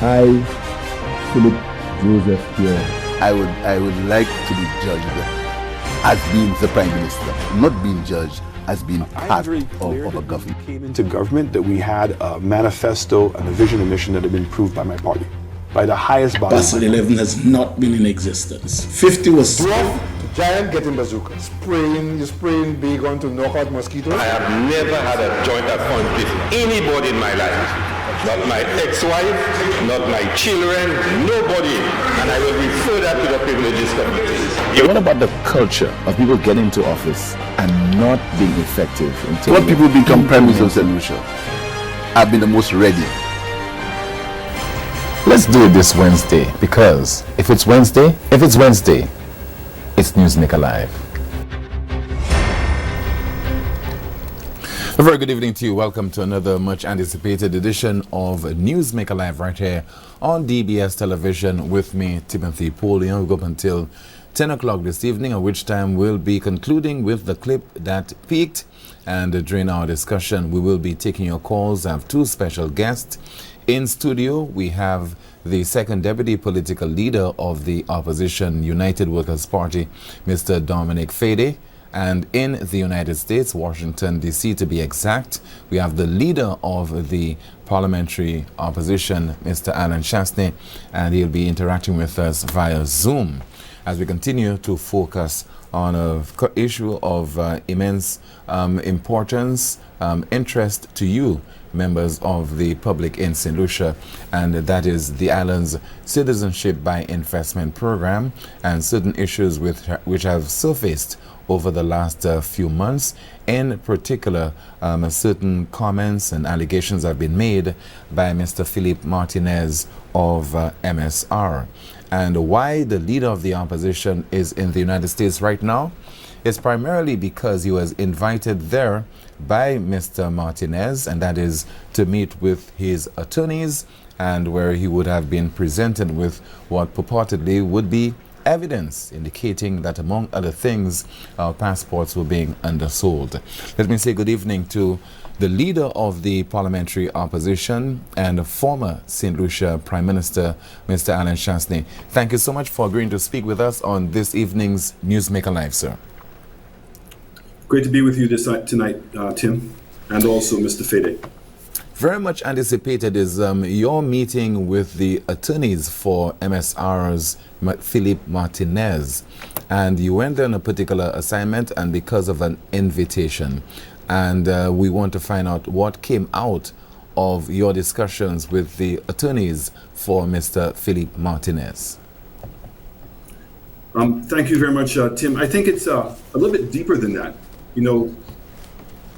I, Philip Joseph Pierre, I would like to be judged as being the Prime Minister, not being judged as being part of a government. We came into government that we had a manifesto and a vision and mission that had been approved by my party, by the highest body. Basel 11 has not been in existence. 50 was... Giant getting bazooka. You spraying big on to knock out mosquitoes. I have never had a joint account with anybody in my life. Not my ex-wife, not my children, nobody. And I will refer that to the Privileges Committee. What about the culture of people getting into office and not being effective? What people become Prime Minister of St. Lucia have been the most ready. Let's do it this Wednesday, because if it's Wednesday, it's Newsmaker Live. A very good evening to you. Welcome to another much anticipated edition of Newsmaker Live right here on DBS Television with me, Timothy Paulion. We'll go up until 10 o'clock this evening, at which time we'll be concluding with the clip that peaked. And during our discussion, we will be taking your calls. I have two special guests. In studio, we have the second deputy political leader of the opposition United Workers Party, Mr. Dominic Fedee. And in the United States, Washington, D.C. to be exact, we have the leader of the parliamentary opposition, Mr. Alan Chastanet, and he'll be interacting with us via Zoom as we continue to focus on an issue of immense importance, interest to you, members of the public in St. Lucia, and that is the island's citizenship by investment program and certain issues which have surfaced over the last few months. In particular, certain comments and allegations have been made by Mr. Philippe Martinez of MSR. And why the leader of the opposition is in the United States right now is primarily because he was invited there by Mr. Martinez, and that is to meet with his attorneys, and where he would have been presented with what purportedly would be evidence indicating that, among other things, our passports were being undersold. Let me say good evening to the leader of the parliamentary opposition and former St. Lucia Prime Minister, Mr. Alan Chastanet. Thank you so much for agreeing to speak with us on this evening's Newsmaker Live, sir. Great to be with you tonight, Tim, and also Mr. Fedee. Very much anticipated is your meeting with the attorneys for MSR's Philippe Martinez, and you went there on a particular assignment and because of an invitation, and we want to find out what came out of your discussions with the attorneys for Mr. Philippe Martinez. Thank you very much, Tim. I think it's a little bit deeper than that. You know,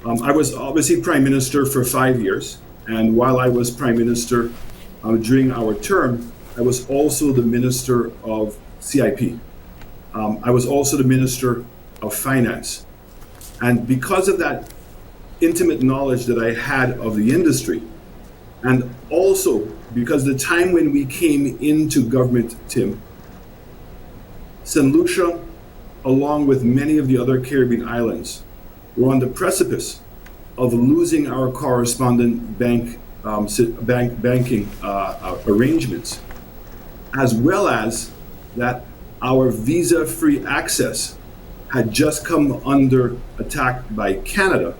I was obviously Prime Minister for 5 years, and while I was Prime Minister during our term, I was also the Minister of CIP. I was also the Minister of Finance. And because of that intimate knowledge that I had of the industry, and also because the time when we came into government, Tim, St. Lucia, along with many of the other Caribbean islands, were on the precipice of losing our correspondent banking arrangements, as well as that our visa-free access had just come under attack by Canada.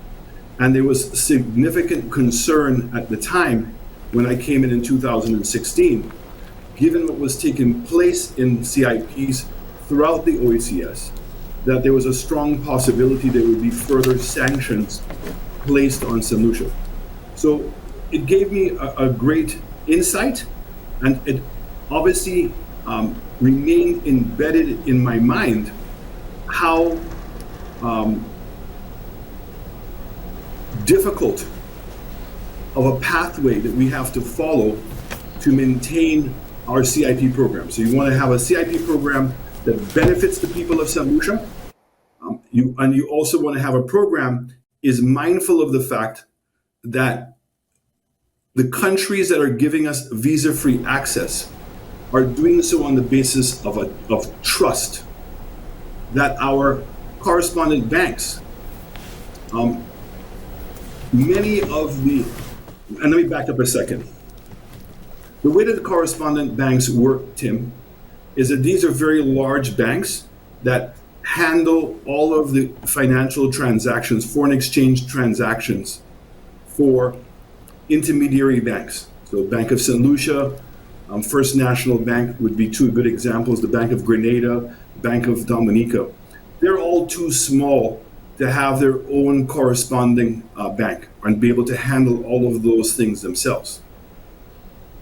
And there was significant concern at the time when I came in 2016, given what was taking place in CIPs throughout the OECS, that there was a strong possibility there would be further sanctions placed on St. Lucia. So it gave me a great insight, and it obviously remained embedded in my mind how difficult of a pathway that we have to follow to maintain our CIP program. So you want to have a CIP program that benefits the people of St. Lucia, and you also want to have a program is mindful of the fact that the countries that are giving us visa-free access are doing so on the basis of trust, that our correspondent banks, many of the, and let me back up a second. The way that the correspondent banks work, Tim, is that these are very large banks that handle all of the financial transactions, foreign exchange transactions for intermediary banks. So Bank of St. Lucia, First National Bank would be two good examples, the Bank of Grenada, Bank of Dominica. They're all too small to have their own corresponding bank and be able to handle all of those things themselves.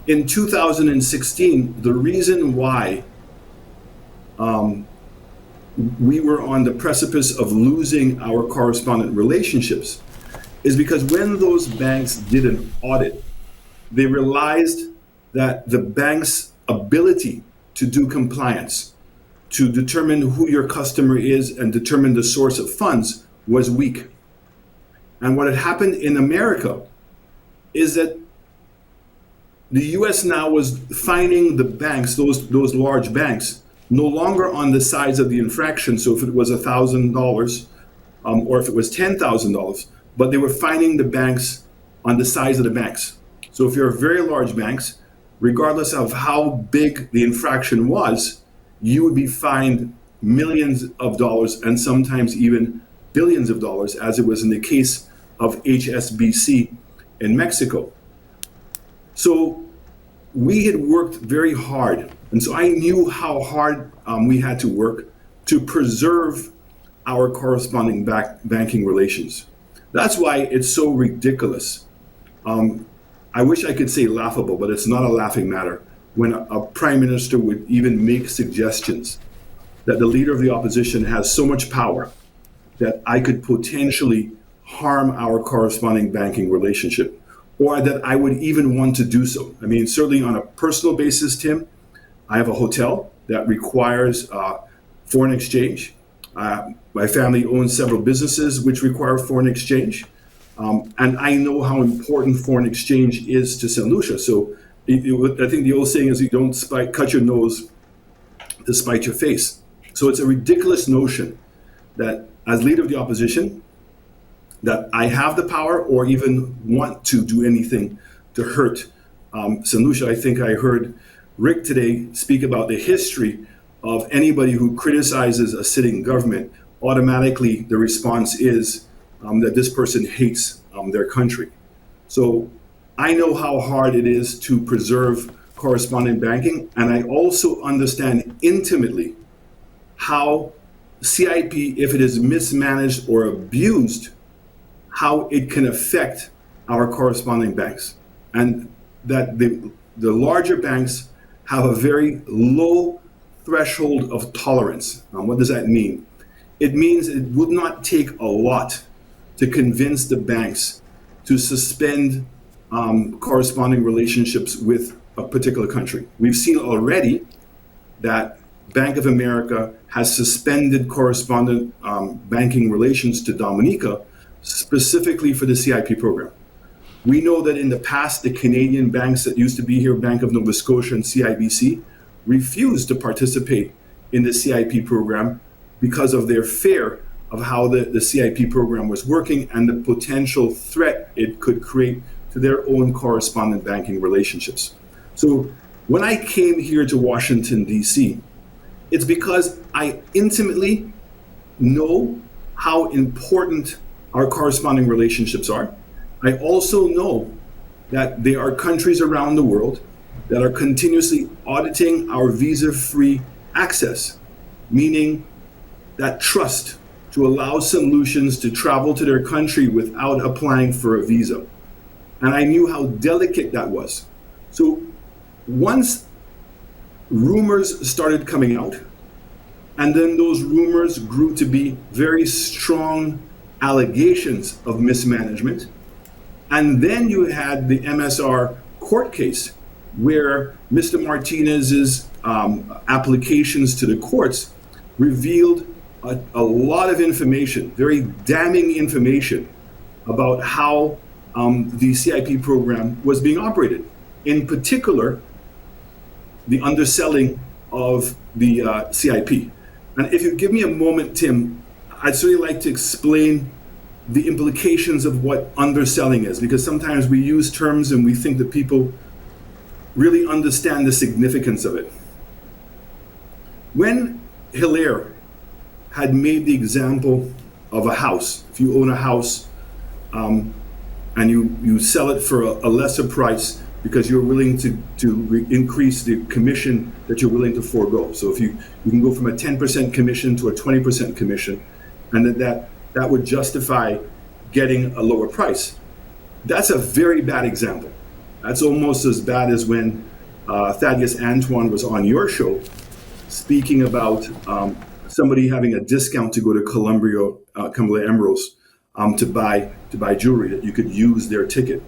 In 2016, the reason why we were on the precipice of losing our correspondent relationships is because when those banks did an audit, they realized that the bank's ability to do compliance, to determine who your customer is and determine the source of funds was weak. And what had happened in America is that the US now was fining the banks, those large banks, no longer on the size of the infraction. So if it was $1,000 or if it was $10,000, but they were fining the banks on the size of the banks. So if you're very large banks, regardless of how big the infraction was, you would be fined millions of dollars and sometimes even billions of dollars, as it was in the case of HSBC in Mexico. So we had worked very hard. And so I knew how hard we had to work to preserve our corresponding banking relations. That's why it's so ridiculous. I wish I could say laughable, but it's not a laughing matter when a prime minister would even make suggestions that the leader of the opposition has so much power that I could potentially harm our corresponding banking relationship, or that I would even want to do so. I mean, certainly on a personal basis, Tim, I have a hotel that requires foreign exchange. My family owns several businesses which require foreign exchange. And I know how important foreign exchange is to St. Lucia. So I think the old saying is you don't cut your nose to spite your face. So it's a ridiculous notion that as leader of the opposition, that I have the power or even want to do anything to hurt St. Lucia. I think I heard Rick today speak about the history of anybody who criticizes a sitting government. Automatically, the response is that this person hates their country. So I know how hard it is to preserve correspondent banking, and I also understand intimately how CIP, if it is mismanaged or abused, how it can affect our corresponding banks. And that the larger banks have a very low threshold of tolerance. What does that mean? It means it would not take a lot to convince the banks to suspend corresponding relationships with a particular country. We've seen already that Bank of America has suspended correspondent banking relations to Dominica specifically for the CIP program. We know that in the past, the Canadian banks that used to be here, Bank of Nova Scotia and CIBC, refused to participate in the CIP program because of their fear of how the CIP program was working and the potential threat it could create to their own correspondent banking relationships. So when I came here to Washington, D.C., it's because I intimately know how important our corresponding relationships are. I also know that there are countries around the world that are continuously auditing our visa-free access, meaning that trust to allow St. Lucians to travel to their country without applying for a visa. And I knew how delicate that was. So once rumors started coming out, and then those rumors grew to be very strong allegations of mismanagement, and then you had the MSR court case where Mr. Martinez's applications to the courts revealed a lot of information, very damning information about how the CIP program was being operated. In particular, the underselling of the CIP. And if you give me a moment, Tim, I'd certainly like to explain the implications of what underselling is, because sometimes we use terms and we think that people really understand the significance of it. When Hilaire had made the example of a house, if you own a house and you sell it for a lesser price because you're willing to increase the commission that you're willing to forego. So if you can go from a 10% commission to a 20% commission, and that would justify getting a lower price. That's a very bad example. That's almost as bad as when Thaddeus Antoine was on your show speaking about somebody having a discount to go to Columbia Emeralds to buy jewelry, that you could use their ticket.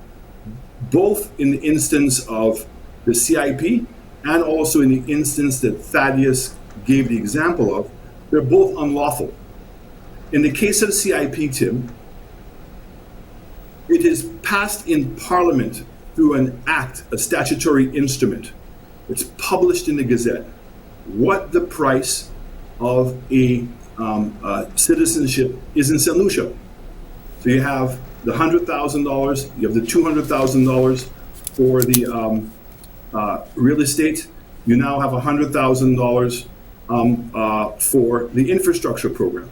Both in the instance of the CIP and also in the instance that Thaddeus gave the example of, they're both unlawful. In the case of CIP, Tim, it is passed in Parliament through an act, a statutory instrument. It's published in the Gazette. What the price of a citizenship is in St. Lucia. So you have the $100,000, you have the $200,000 for the real estate. You now have $100,000 for the infrastructure program.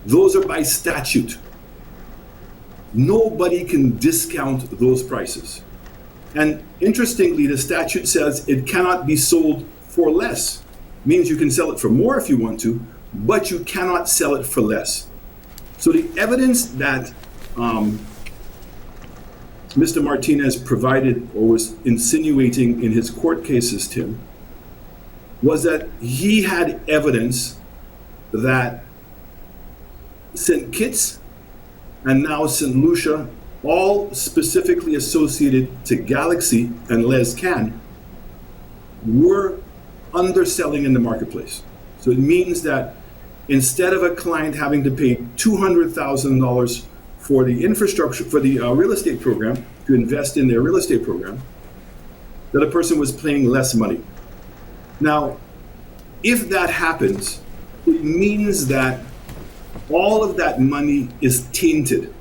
Those are by statute. Nobody can discount those prices. And interestingly, the statute says it cannot be sold for less. Means you can sell it for more if you want to, but you cannot sell it for less. So the evidence that Mr. Martinez provided or was insinuating in his court cases, Tim, was that he had evidence that St. Kitts and now St. Lucia, all specifically associated to Galaxy and Les Can, were underselling in the marketplace. So it means that instead of a client having to pay $200,000 for the infrastructure, for the real estate program, to invest in their real estate program, that a person was paying less money. Now, if that happens, it means that all of that money is tainted.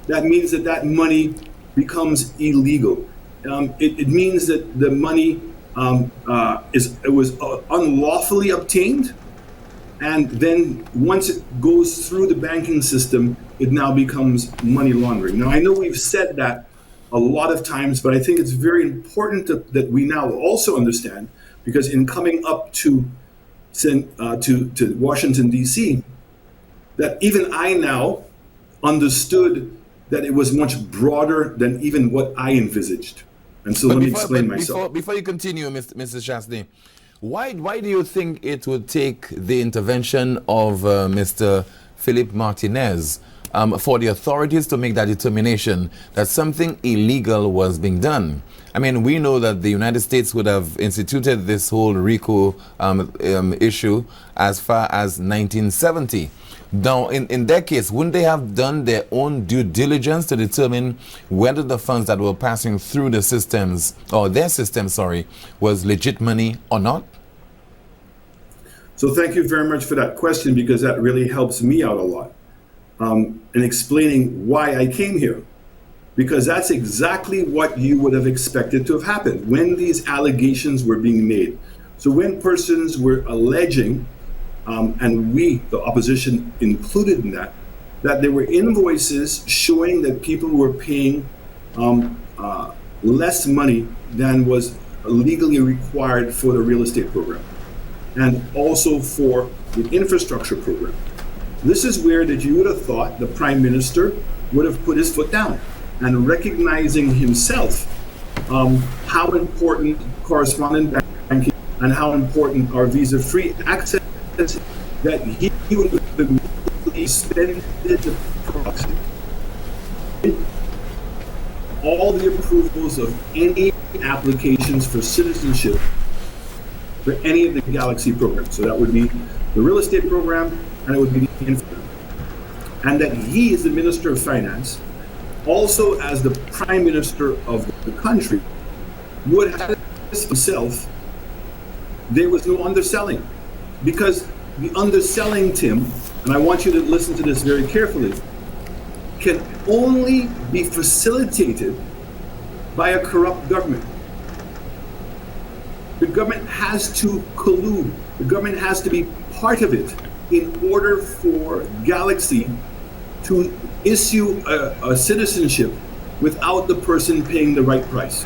That means that that money becomes illegal. It means that the money was unlawfully obtained, and then once it goes through the banking system, it now becomes money laundering. Now, I know we've said that a lot of times, but I think it's very important that we now also understand, because in coming up to Washington, D.C., that even I now understood that it was much broader than even what I envisaged. And so let me explain myself. Before you continue, Mr. Chastity, why do you think it would take the intervention of Mr. Philip Martinez for the authorities to make that determination that something illegal was being done? I mean, we know that the United States would have instituted this whole RICO issue as far as 1970. Now, in their case, wouldn't they have done their own due diligence to determine whether the funds that were passing through the systems, or their system, was legit money or not? So thank you very much for that question, because that really helps me out a lot in explaining why I came here. Because that's exactly what you would have expected to have happened when these allegations were being made. So when persons were alleging, and we, the opposition, included in that there were invoices showing that people were paying less money than was legally required for the real estate program, and also for the infrastructure program. This is where that you would have thought the Prime Minister would have put his foot down, and recognizing himself how important correspondent banking and how important our visa-free access, that he would have spent the proxy. All the approvals of any applications for citizenship for any of the Galaxy programs. So that would be the real estate program, and it would be the infrastructure. And that he, as the Minister of Finance, also as the Prime Minister of the country, would have himself, there was no underselling. Because the underselling, Tim, and I want you to listen to this very carefully, can only be facilitated by a corrupt government. The government has to collude. The government has to be part of it in order for Galaxy to issue a citizenship without the person paying the right price.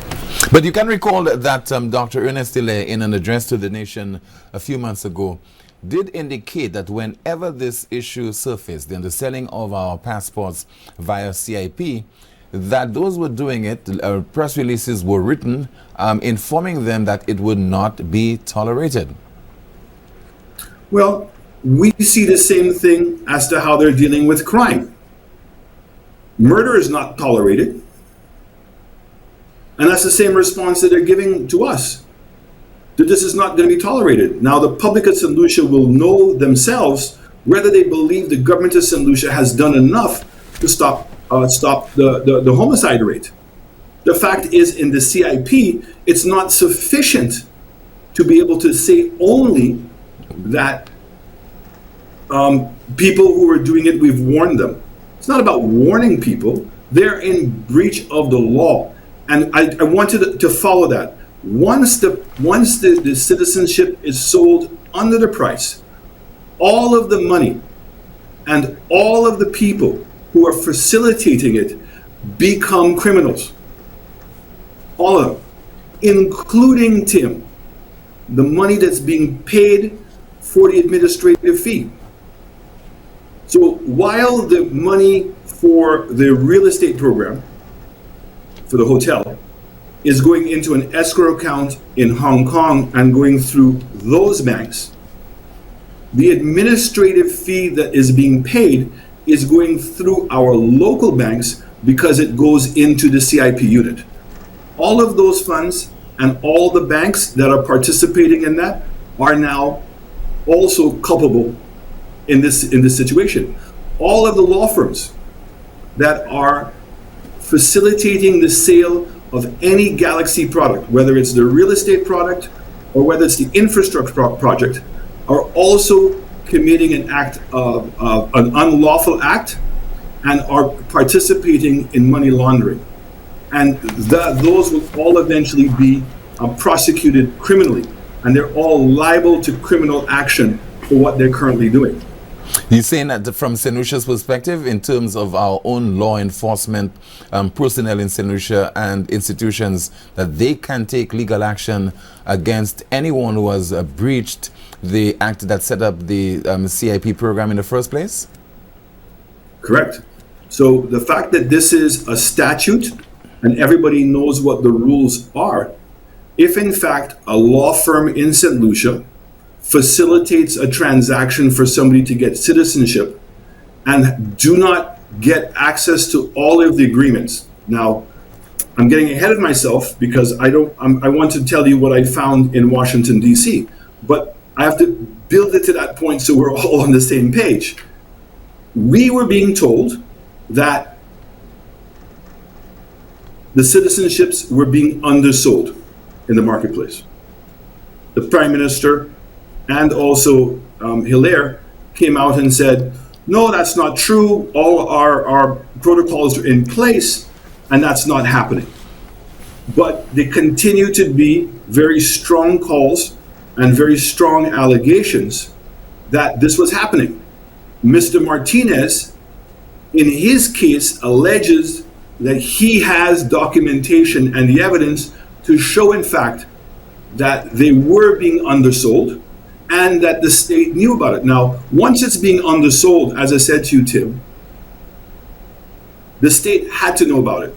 But you can recall that Dr. Ernest Hilaire, in an address to the nation a few months ago, did indicate that whenever this issue surfaced, in the selling of our passports via CIP, that those who were doing it, press releases were written informing them that it would not be tolerated. Well, we see the same thing as to how they're dealing with crime. Murder is not tolerated. And that's the same response that they're giving to us, that this is not going to be tolerated. Now, the public of St. Lucia will know themselves whether they believe the government of St. Lucia has done enough to stop the homicide rate. The fact is, in the CIP, it's not sufficient to be able to say only that people who are doing it, we've warned them. It's not about warning people. They're in breach of the law. And I wanted to follow that. Once the citizenship is sold under the price, all of the money and all of the people who are facilitating it become criminals. All of them, including, Tim, the money that's being paid for the administrative fee. So while the money for the real estate program, for the hotel, is going into an escrow account in Hong Kong and going through those banks, the administrative fee that is being paid is going through our local banks because it goes into the CIP unit. All of those funds and all the banks that are participating in that are now also culpable in this situation. All of the law firms that are facilitating the sale of any Galaxy product, whether it's the real estate product or whether it's the infrastructure project, are also committing an act of an unlawful act and are participating in money laundering. And those will all eventually be prosecuted criminally, and they're all liable to criminal action for what they're currently doing. You're saying that from St. Lucia's perspective, in terms of our own law enforcement personnel in St. Lucia and institutions, that they can take legal action against anyone who has breached the act that set up the CIP program in the first place? Correct. So the fact that this is a statute and everybody knows what the rules are, if in fact a law firm in St. Lucia facilitates a transaction for somebody to get citizenship and do not get access to all of the agreements. Now, I'm getting ahead of myself because I want to tell you what I found in Washington, D.C., but I have to build it to that point so we're all on the same page. We were being told that the citizenships were being undersold in the marketplace. The Prime Minister and also Hilaire came out and said, no, that's not true. All our protocols are in place and that's not happening. But there continue to be very strong calls and very strong allegations that this was happening. Mr. Martinez, in his case, alleges that he has documentation and the evidence to show, in fact, that they were being undersold and that the state knew about it. Now, once it's being undersold, as I said to you, Tim, the state had to know about it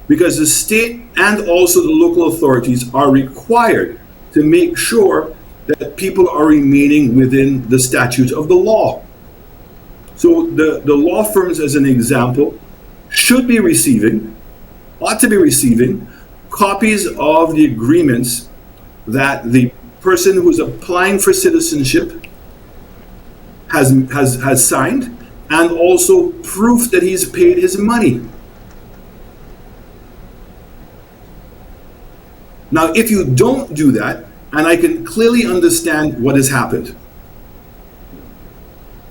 because the state and also the local authorities are required to make sure that people are remaining within the statute of the law. So the law firms, as an example, should be receiving, ought to be receiving, copies of the agreements that the person who's applying for citizenship has signed, and also proof that he's paid his money. Now, if you don't do that, and I can clearly understand what has happened,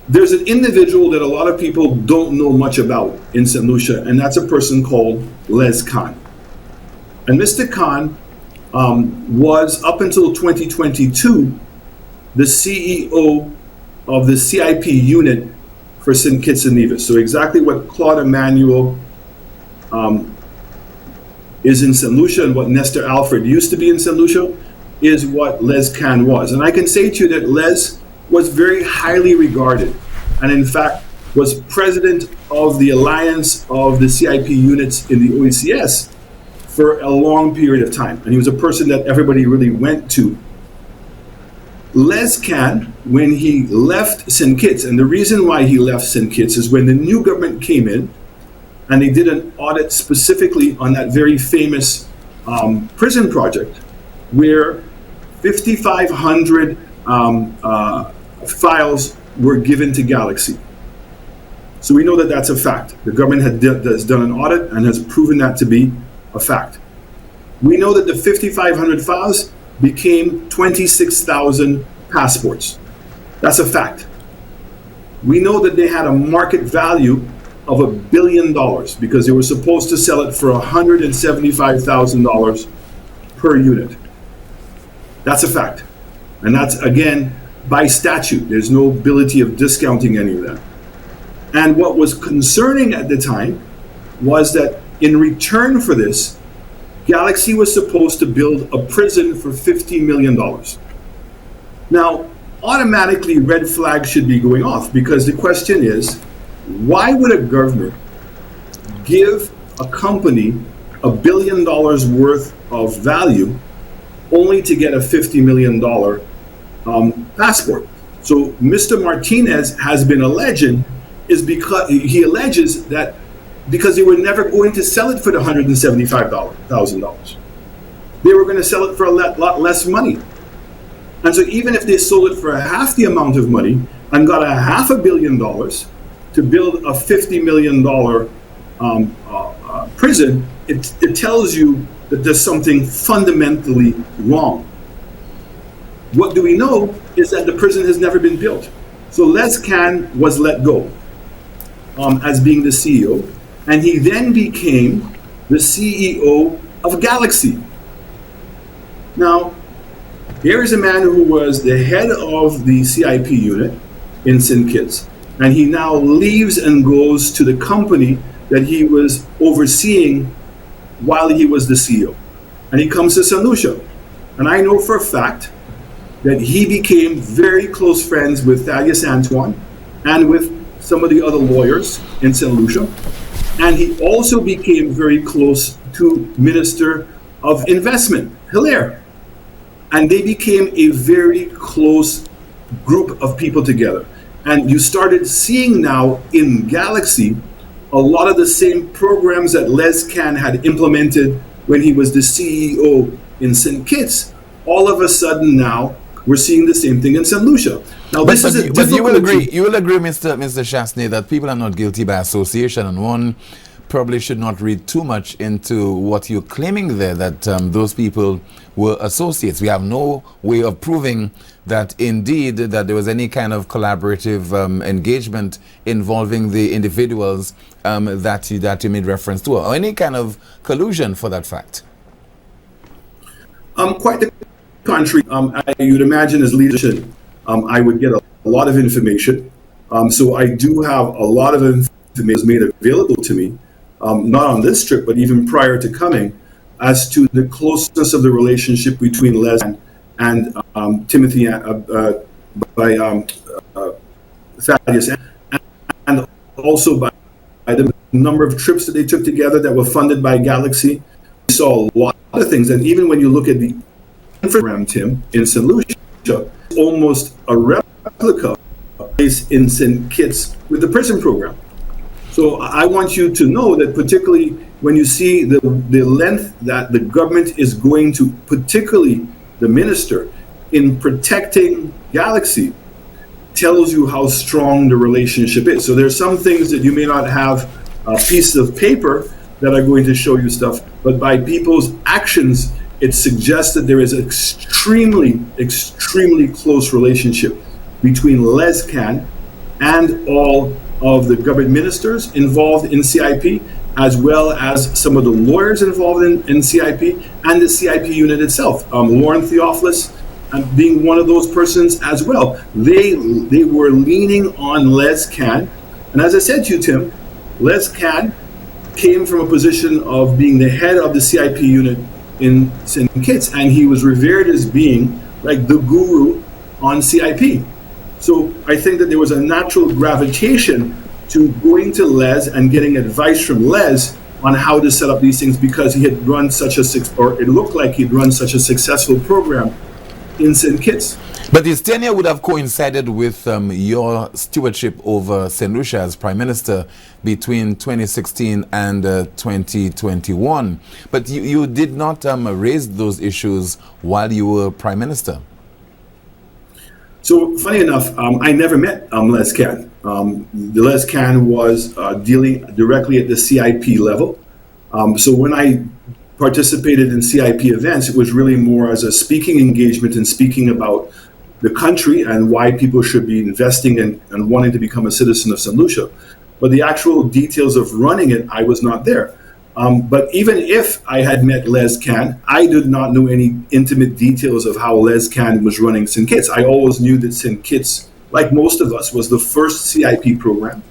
there's an individual that a lot of people don't know much about in St. Lucia, and that's a person called Les Khan. And Mr. Khan was, up until 2022, the CEO of the CIP unit for St. Kitts and Nevis. So exactly what Claude Emmanuel is in St. Lucia and what Nestor Alfred used to be in St. Lucia is what Les Can was. And I can say to you that Les was very highly regarded, and in fact was president of the Alliance of the CIP units in the OECS for a long period of time. And he was a person that everybody really went to. Les Can, when he left St. Kitts, and the reason why he left St. Kitts is when the new government came in and they did an audit specifically on that very famous prison project where 5,500 files were given to Galaxy. So we know that that's a fact. The government has done an audit and has proven that to be a fact. We know that the 5,500 files became 26,000 passports. That's a fact. We know that they had a market value of $1 billion because they were supposed to sell it for $175,000 per unit. That's a fact. And that's, again, by statute. There's no ability of discounting any of that. And what was concerning at the time was that in return for this, Galaxy was supposed to build a prison for $50 million. Now, automatically red flags should be going off because the question is, why would a government give a company $1 billion worth of value only to get a $50 million passport? So Mr. Martinez has been alleging is because he alleges that because they were never going to sell it for the $175,000. They were going to sell it for a lot less money. And so even if they sold it for half the amount of money and got $500 million to build a $50 million prison, it tells you that there's something fundamentally wrong. What do we know is that the prison has never been built. So Les Can was let go as being the CEO, and he then became the CEO of Galaxy. Now, here is a man who was the head of the CIP unit in St. Kitts, and he now leaves and goes to the company that he was overseeing while he was the CEO. And he comes to St. Lucia. And I know for a fact that he became very close friends with Thaddeus Antoine and with some of the other lawyers in St. Lucia. And he also became very close to Minister of Investment, Hilaire. And they became a very close group of people together. And you started seeing now in Galaxy a lot of the same programs that Les Can had implemented when he was the CEO in St. Kitts. All of a sudden now, we're seeing the same thing in St. Lucia. Now, But you will agree, Mr. Chasney, that people are not guilty by association, and one probably should not read too much into what you're claiming there, that those people were associates. We have no way of proving that indeed that there was any kind of collaborative engagement involving the individuals that you made reference to, or any kind of collusion for that fact. Quite the contrary. You'd imagine as leadership, I would get a lot of information. So I do have a lot of information made available to me, not on this trip, but even prior to coming, as to the closeness of the relationship between Les and Timothy by Thaddeus, and also by the number of trips that they took together that were funded by Galaxy. We saw a lot of things, and even when you look at the program, Tim, in St. Lucia, almost a replica is in St. Kitts with the prison program. So I want you to know that particularly when you see the length that the government is going to, particularly the minister, in protecting Galaxy, tells you how strong the relationship is. So there's some things that you may not have pieces of paper that are going to show you stuff, but by people's actions, it suggests that there is an extremely, extremely close relationship between Les Can and all of the government ministers involved in CIP, as well as some of the lawyers involved in CIP and the CIP unit itself. Lauren Theophilus being one of those persons as well. They were leaning on Les Can. And as I said to you, Tim, Les Can came from a position of being the head of the CIP unit in St. Kitts, and he was revered as being like the guru on CIP. So I think that there was a natural gravitation to going to Les and getting advice from Les on how to set up these things, because he had run it looked like he'd run such a successful program in St. Kitts. But his tenure would have coincided with your stewardship over St. Lucia as Prime Minister between 2016 and 2021. But you did not raise those issues while you were Prime Minister. So funny enough, I never met Les Can. The Les Can was dealing directly at the CIP level. So when I participated in CIP events, it was really more as a speaking engagement and speaking about the country and why people should be investing in and wanting to become a citizen of St. Lucia. But the actual details of running it, I was not there. But even if I had met Les Can, I did not know any intimate details of how Les Can was running St. Kitts. I always knew that St. Kitts, like most of us, was the first CIP program.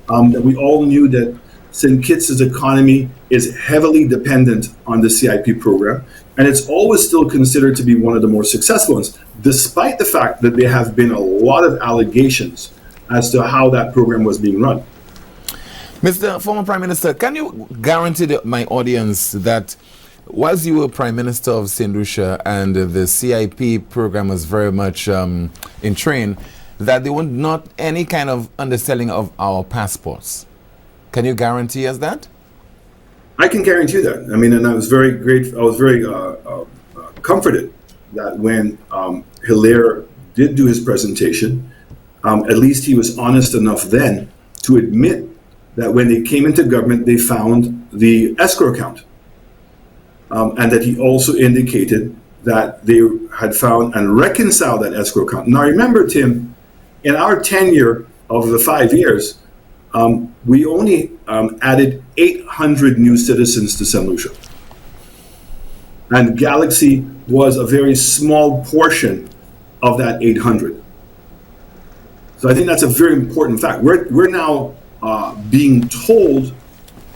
That we all knew that St. Kitts' economy is heavily dependent on the CIP program, and it's always still considered to be one of the more successful ones, despite the fact that there have been a lot of allegations as to how that program was being run. Mr. Former Prime Minister, can you guarantee my audience that whilst you were Prime Minister of St. Lucia and the CIP program was very much in train, that there was not any kind of underselling of our passports? Can you guarantee us that? I can guarantee that. I mean, and I was very grateful. I was very comforted that when Hilaire did do his presentation, at least he was honest enough then to admit that when they came into government, they found the escrow account. And that he also indicated that they had found and reconciled that escrow account. Now, remember, Tim, in our tenure of the 5 years, we only added 800 new citizens to St. Lucia. And Galaxy was a very small portion of that 800. So I think that's a very important fact. We're now being told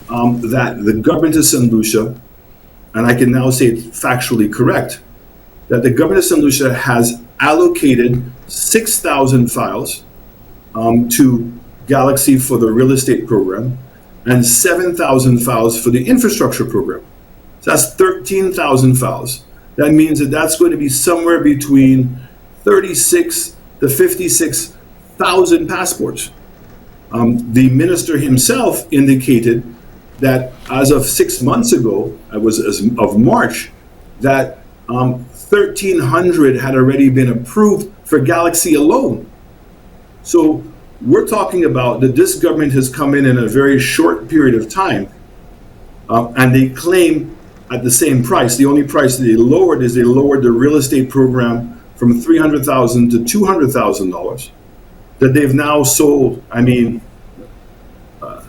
that the government of St. Lucia, and I can now say it factually correct, that the government of St. Lucia has allocated 6,000 files to Galaxy for the real estate program and 7,000 files for the infrastructure program. So that's 13,000 files. That means that that's going to be somewhere between 36 to 56,000 passports. The minister himself indicated that as of 6 months ago, of March, that 1,300 had already been approved for Galaxy alone. So we're talking about that this government has come in a very short period of time, and they claim at the same price. The only price that they lowered is they lowered the real estate program from $300,000 to $200,000. That they've now sold, I mean, a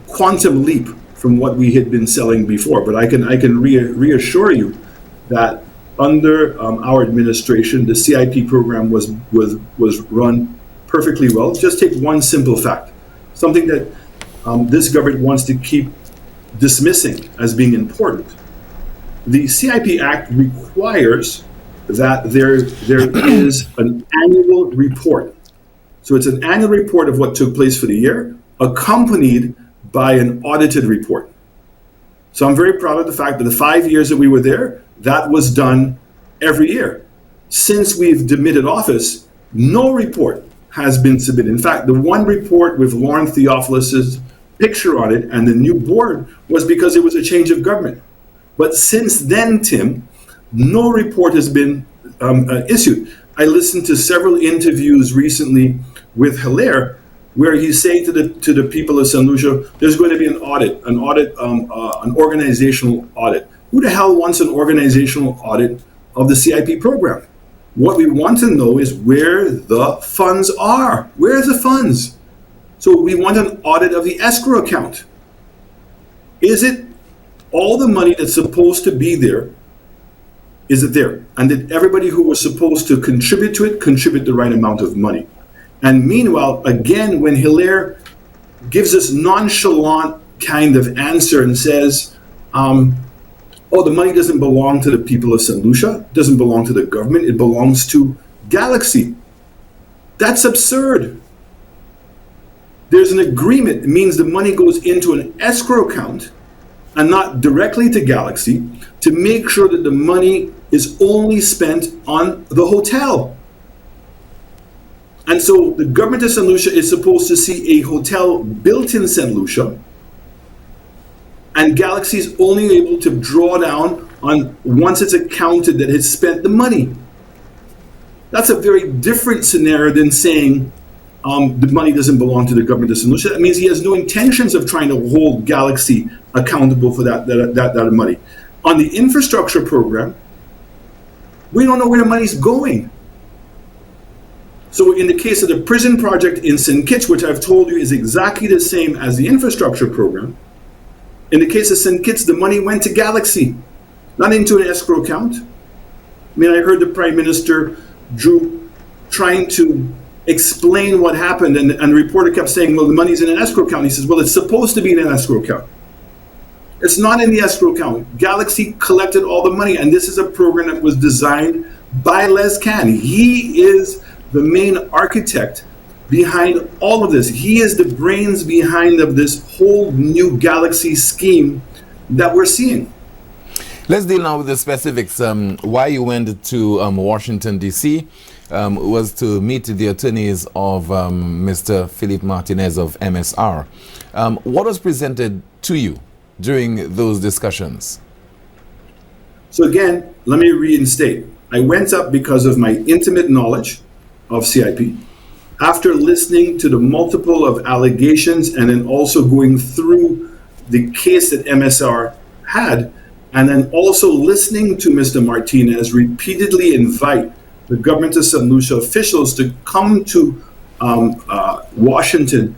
quantum leap from what we had been selling before. But I can reassure you that under our administration, the CIP program was run perfectly well. Just take one simple fact, something that this government wants to keep dismissing as being important. The CIP Act requires that there is an annual report. So it's an annual report of what took place for the year, accompanied by an audited report. So I'm very proud of the fact that the 5 years that we were there, that was done every year. Since we've demitted office, no report has been submitted. In fact, the one report with Lauren Theophilus's picture on it and the new board was because it was a change of government. But since then, Tim, no report has been issued. I listened to several interviews recently with Hilaire, where he's saying to the people of St. Lucia, there's going to be an organizational audit. Who the hell wants an organizational audit of the CIP program? What we want to know is where the funds are. Where's the funds? So we want an audit of the escrow account. Is it all the money that's supposed to be there? Is it there? And did everybody who was supposed to contribute to it contribute the right amount of money? And meanwhile, again, when Hilaire gives this nonchalant kind of answer and says, oh, the money doesn't belong to the people of St. Lucia, it doesn't belong to the government, it belongs to Galaxy. That's absurd. There's an agreement. It means the money goes into an escrow account and not directly to Galaxy to make sure that the money is only spent on the hotel. And so the government of St. Lucia is supposed to see a hotel built in St. Lucia, and Galaxy is only able to draw down on once it's accounted that it's spent the money. That's a very different scenario than saying the money doesn't belong to the government of St. Lucia. That means he has no intentions of trying to hold Galaxy accountable for that money. On the infrastructure program, we don't know where the money's going. So in the case of the prison project in St. Kitts, which I've told you is exactly the same as the infrastructure program, in the case of St. Kitts, the money went to Galaxy, not into an escrow account. I mean, I heard the Prime Minister, Drew, trying to explain what happened, and the reporter kept saying, well, the money's in an escrow account. He says, well, it's supposed to be in an escrow account. It's not in the escrow account. Galaxy collected all the money, and this is a program that was designed by Les Can. He is the main architect behind all of this. He is the brains behind of this whole new Galaxy scheme that we're seeing. Let's deal now with the specifics. Why you went to Washington, D.C. Was to meet the attorneys of Mr. Philippe Martinez of MSR. What was presented to you during those discussions? So again, let me reinstate. I went up because of my intimate knowledge of CIP. After listening to the multiple of allegations and then also going through the case that MSR had, and then also listening to Mr. Martinez repeatedly invite the government of St. Lucia officials to come to Washington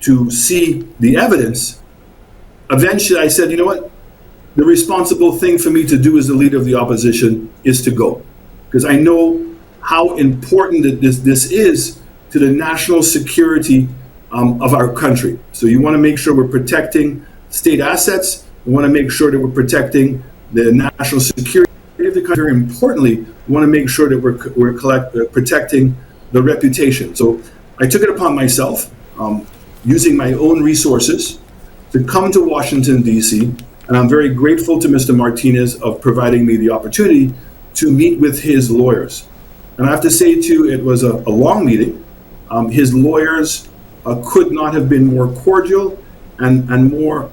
to see the evidence, eventually I said, you know what? The responsible thing for me to do as the leader of the opposition is to go. Because I know how important that this is to the national security of our country. So you want to make sure we're protecting state assets. We want to make sure that we're protecting the national security of the country. Very importantly, we want to make sure that we're protecting the reputation. So I took it upon myself, using my own resources, to come to Washington, D.C., and I'm very grateful to Mr. Martinez of providing me the opportunity to meet with his lawyers. And I have to say, too, it was a long meeting. His lawyers could not have been more cordial and more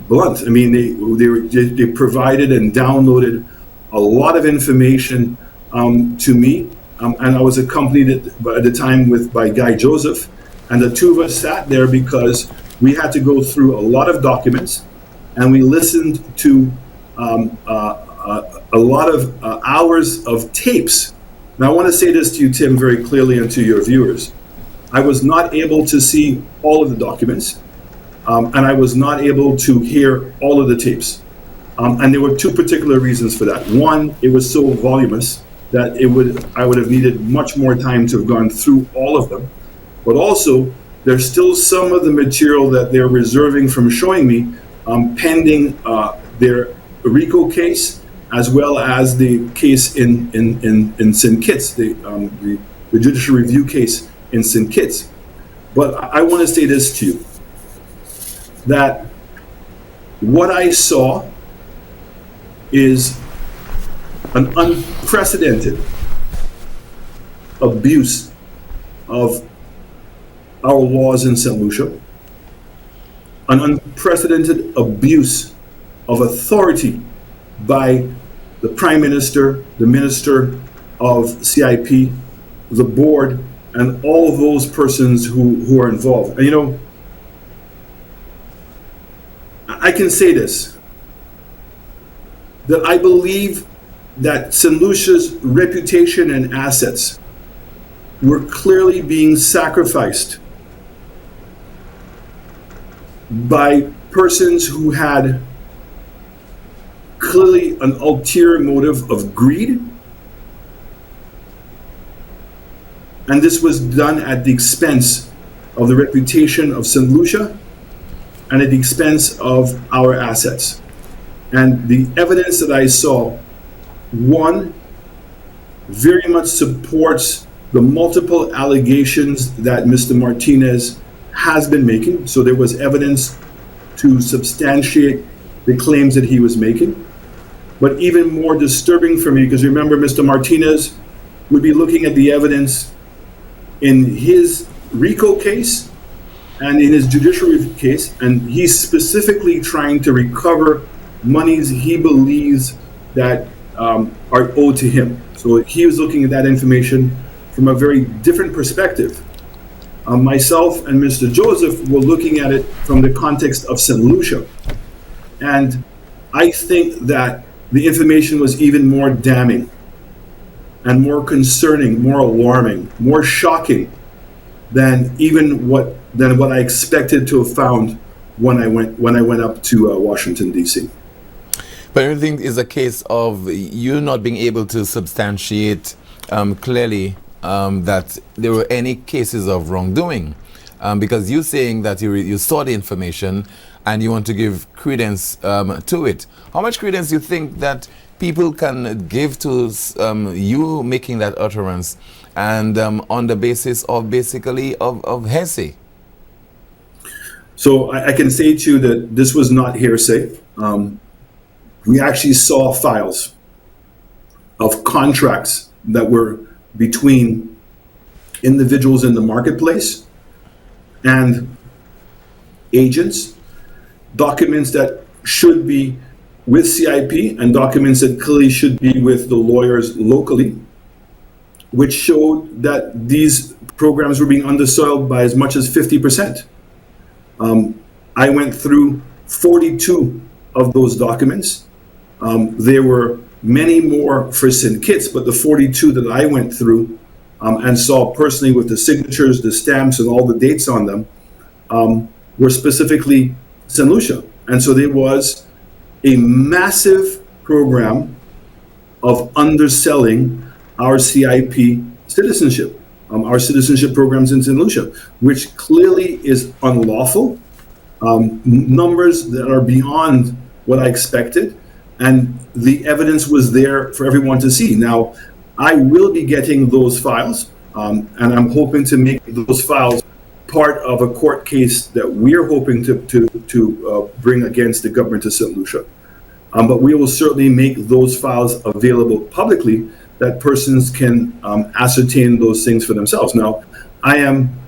blunt. I mean, they provided and downloaded a lot of information to me. And I was accompanied at the time by Guy Joseph. And the two of us sat there because we had to go through a lot of documents, and we listened to a lot of hours of tapes. Now, I want to say this to you, Tim, very clearly, and to your viewers. I was not able to see all of the documents, and I was not able to hear all of the tapes. And there were two particular reasons for that. One, it was so voluminous that I would have needed much more time to have gone through all of them. But also, there's still some of the material that they're reserving from showing me pending their RICO case, as well as the case in St. Kitts, the judicial review case in St. Kitts. But I want to say this to you, that what I saw is an unprecedented abuse of our laws in St. Lucia, an unprecedented abuse of authority by the Prime Minister, the Minister of CIP, the board, and all of those persons who are involved. And you know, I can say this, that I believe that St. Lucia's reputation and assets were clearly being sacrificed by persons who had clearly an ulterior motive of greed. And this was done at the expense of the reputation of St. Lucia and at the expense of our assets. And the evidence that I saw, one, very much supports the multiple allegations that Mr. Martinez has been making. So there was evidence to substantiate the claims that he was making. But even more disturbing for me, because remember, Mr. Martinez would be looking at the evidence in his RICO case and in his judicial review case, and he's specifically trying to recover monies he believes that are owed to him. So he was looking at that information from a very different perspective. Myself and Mr. Joseph were looking at it from the context of St. Lucia. And I think that the information was even more damning and more concerning, more alarming, more shocking than what I expected to have found when I went up to Washington, D.C. But everything is a case of you not being able to substantiate clearly that there were any cases of wrongdoing, because you're saying that you saw the information and you want to give credence to it. How much credence do you think that people can give to you making that utterance, and on the basis of basically of hearsay? So I can say to you that this was not hearsay. We actually saw files of contracts that were between individuals in the marketplace and agents, documents that should be with CIP and documents that clearly should be with the lawyers locally, which showed that these programs were being undersold by as much as 50%. I went through 42 of those documents. There were many more for St. Kitts, but the 42 that I went through and saw personally with the signatures, the stamps, and all the dates on them were specifically St. Lucia. And so there was a massive program of underselling our CIP citizenship, our citizenship programs in St. Lucia, which clearly is unlawful, numbers that are beyond what I expected, and the evidence was there for everyone to see. Now, I will be getting those files, and I'm hoping to make those files part of a court case that we're hoping to bring against the government of St. Lucia. But we will certainly make those files available publicly that persons can ascertain those things for themselves. Now, I am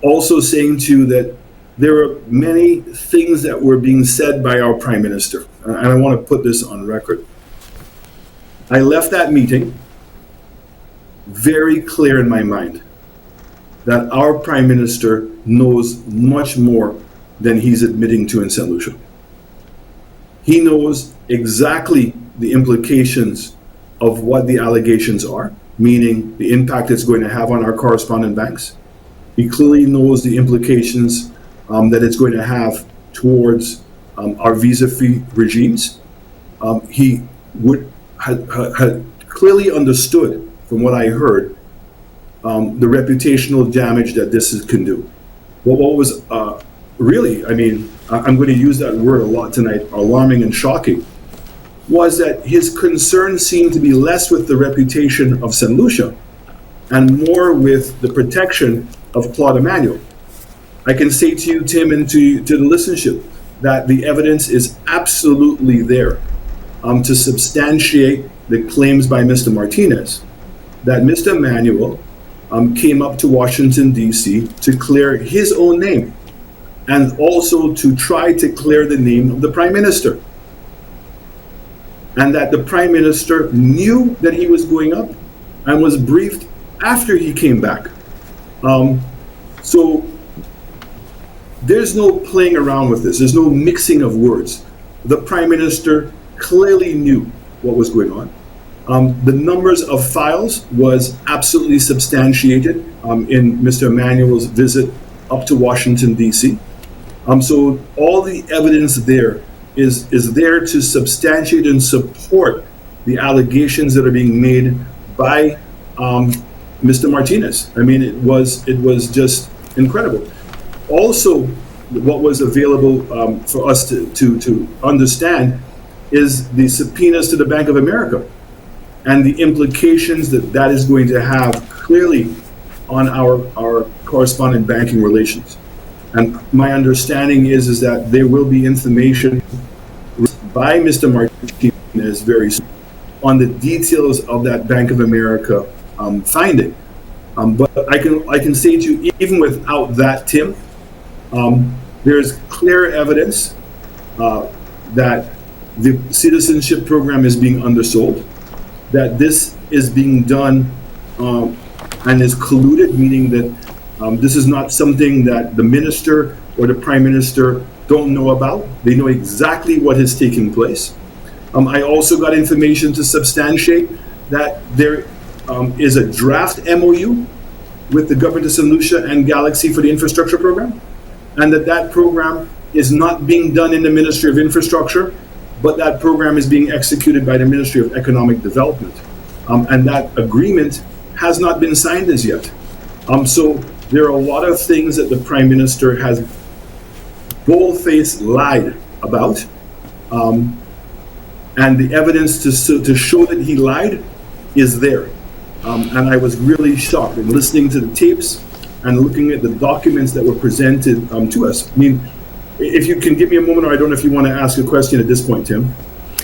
also saying to you that there are many things that were being said by our Prime Minister, and I want to put this on record. I left that meeting very clear in my mind that our Prime Minister knows much more than he's admitting to in St. Lucia. He knows exactly the implications of what the allegations are, meaning the impact it's going to have on our correspondent banks. He clearly knows the implications that it's going to have towards our visa-free regimes. He had clearly understood, from what I heard, the reputational damage that this can do. Well, what was really, I mean, I'm going to use that word a lot tonight, alarming and shocking, was that his concern seemed to be less with the reputation of St. Lucia and more with the protection of Claude Emmanuel. I can say to you, Tim, and to the listenership, that the evidence is absolutely there to substantiate the claims by Mr. Martinez that Mr. Emmanuel came up to Washington, D.C. to clear his own name and also to try to clear the name of the Prime Minister. And that the Prime Minister knew that he was going up and was briefed after he came back. So there's no playing around with this. There's no mixing of words. The Prime Minister clearly knew what was going on. The numbers of files was absolutely substantiated in Mr. Emmanuel's visit up to Washington, D.C. So all the evidence there is there to substantiate and support the allegations that are being made by Mr. Martinez. I mean, it was just incredible. Also, what was available for us to understand is the subpoenas to the Bank of America and the implications that is going to have clearly on our correspondent banking relations. And my understanding is that there will be information by Mr. Martinez very soon on the details of that Bank of America finding. But I can say to you, even without that, Tim, there's clear evidence that the citizenship program is being undersold, that this is being done and is colluded, meaning that this is not something that the minister or the prime minister don't know about. They know exactly what is taking place. I also got information to substantiate that there is a draft MOU with the government of St. Lucia and Galaxy for the infrastructure program, and that program is not being done in the Ministry of Infrastructure, but that program is being executed by the Ministry of Economic Development. And that agreement has not been signed as yet. So there are a lot of things that the Prime Minister has bold-faced lied about. And the evidence to show that he lied is there. And I was really shocked in listening to the tapes and looking at the documents that were presented to us. I mean, if you can give me a moment, or I don't know if you want to ask a question at this point, Tim.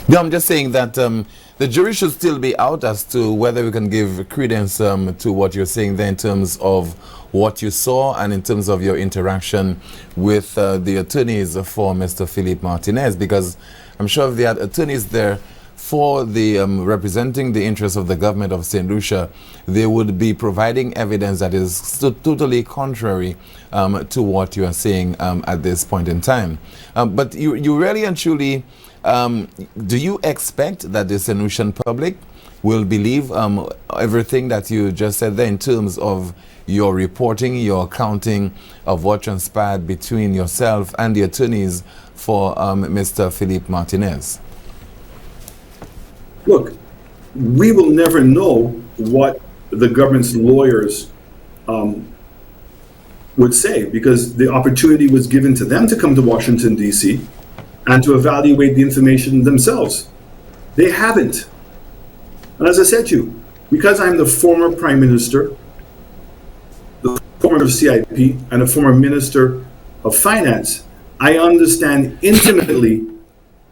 No, I'm just saying that the jury should still be out as to whether we can give credence to what you're saying there in terms of what you saw and in terms of your interaction with the attorneys for Mr. Philippe Martinez, because I'm sure if they had attorneys there for the representing the interests of the government of St. Lucia, they would be providing evidence that is totally contrary to what you are saying at this point in time. But you really and truly, do you expect that the St. Lucian public will believe everything that you just said there in terms of your reporting, your accounting of what transpired between yourself and the attorneys for Mr. Philippe Martinez? Look, we will never know what the government's lawyers would say, because the opportunity was given to them to come to Washington, D.C. and to evaluate the information themselves. They haven't. And as I said to you, because I'm the former Prime Minister, the former CIP, and a former Minister of Finance, I understand intimately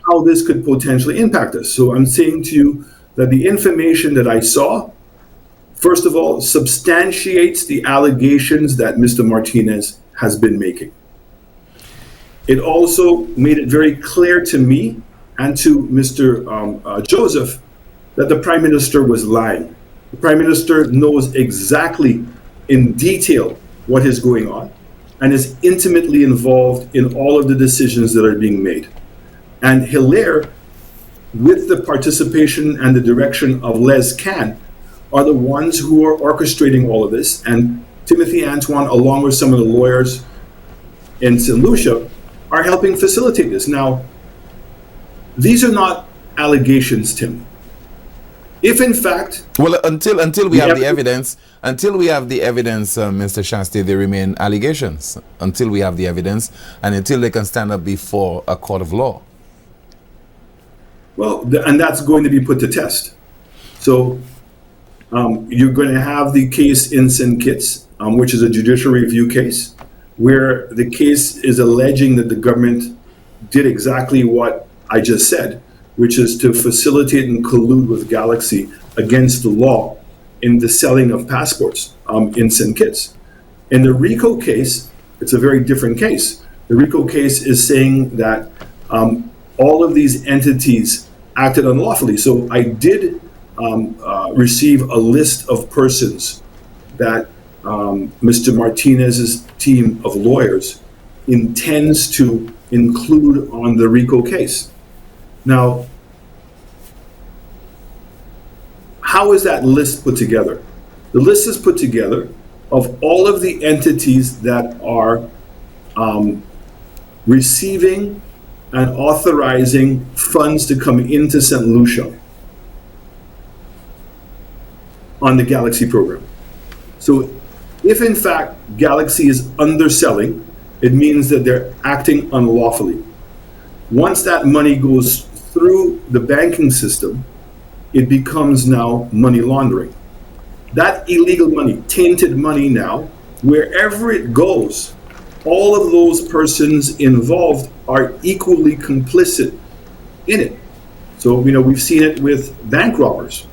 how this could potentially impact us. So I'm saying to you that the information that I saw, first of all, substantiates the allegations that Mr. Martinez has been making. It also made it very clear to me and to Mr. Joseph that the Prime Minister was lying. The Prime Minister knows exactly in detail what is going on and is intimately involved in all of the decisions that are being made. And Hilaire, with the participation and the direction of Les Can, are the ones who are orchestrating all of this. And Timothy Antoine, along with some of the lawyers in St. Lucia, are helping facilitate this. Now, these are not allegations, Tim. If in fact... Well, until we have the evidence, Mr. Shasti, they remain allegations. Until we have the evidence and until they can stand up before a court of law. Well, and that's going to be put to test. So you're going to have the case in St. Kitts, which is a judicial review case, where the case is alleging that the government did exactly what I just said, which is to facilitate and collude with Galaxy against the law in the selling of passports in St. Kitts. In the RICO case, it's a very different case. The RICO case is saying that all of these entities acted unlawfully. So I did receive a list of persons that Mr. Martinez's team of lawyers intends to include on the RICO case. Now, how is that list put together? The list is put together of all of the entities that are receiving and authorizing funds to come into St. Lucia on the Galaxy program. So if in fact Galaxy is underselling, it means that they're acting unlawfully. Once that money goes through the banking system, it becomes now money laundering. That illegal money, tainted money now, wherever it goes, all of those persons involved are equally complicit in it. So, we've seen it with bank robbers.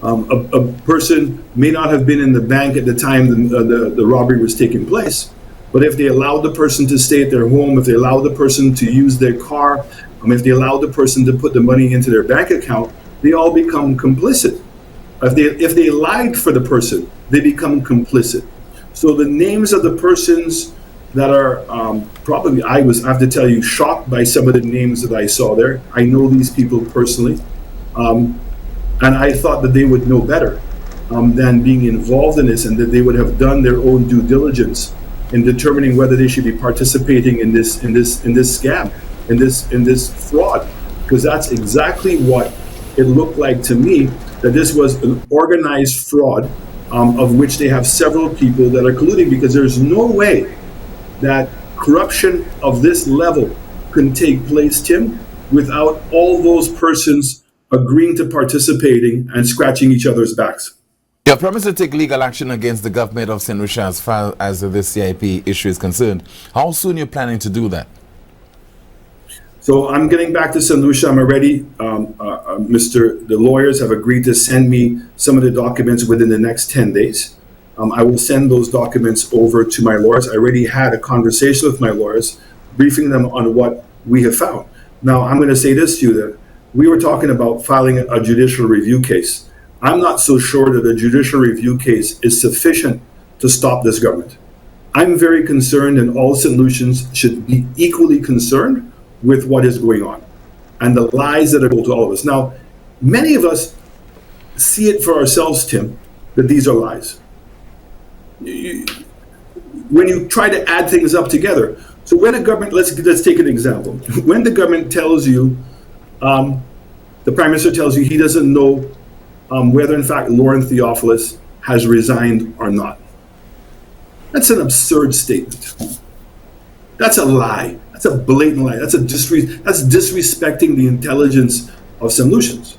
A person may not have been in the bank at the time the robbery was taking place, but if they allowed the person to stay at their home, if they allowed the person to use their car, if they allowed the person to put the money into their bank account, they all become complicit. If they lied for the person, they become complicit. So the names of the persons that are probably, I have to tell you, shocked by some of the names that I saw there. I know these people personally. And I thought that they would know better than being involved in this, and that they would have done their own due diligence in determining whether they should be participating in this scam, in this fraud, because that's exactly what it looked like to me, that this was an organized fraud of which they have several people that are colluding, because there's no way that corruption of this level can take place, Tim, without all those persons agreeing to participating and scratching each other's backs. You have promised to take legal action against the government of St. Lucia as far as this CIP issue is concerned. How soon are you planning to do that? So I'm getting back to St. Lucia. I'm already, the lawyers have agreed to send me some of the documents within the next 10 days. I will send those documents over to my lawyers. I already had a conversation with my lawyers, briefing them on what we have found. Now, I'm going to say this to you, that we were talking about filing a judicial review case. I'm not so sure that a judicial review case is sufficient to stop this government. I'm very concerned, and all St. Lucians should be equally concerned with what is going on and the lies that are told to all of us. Now, many of us see it for ourselves, Tim, that these are lies. When you try to add things up together. So when a government, let's take an example. When the government tells you, the Prime Minister tells you he doesn't know whether in fact Lauren Theophilus has resigned or not. That's an absurd statement. That's a lie. That's a blatant lie. That's disrespecting the intelligence of St. Lucians.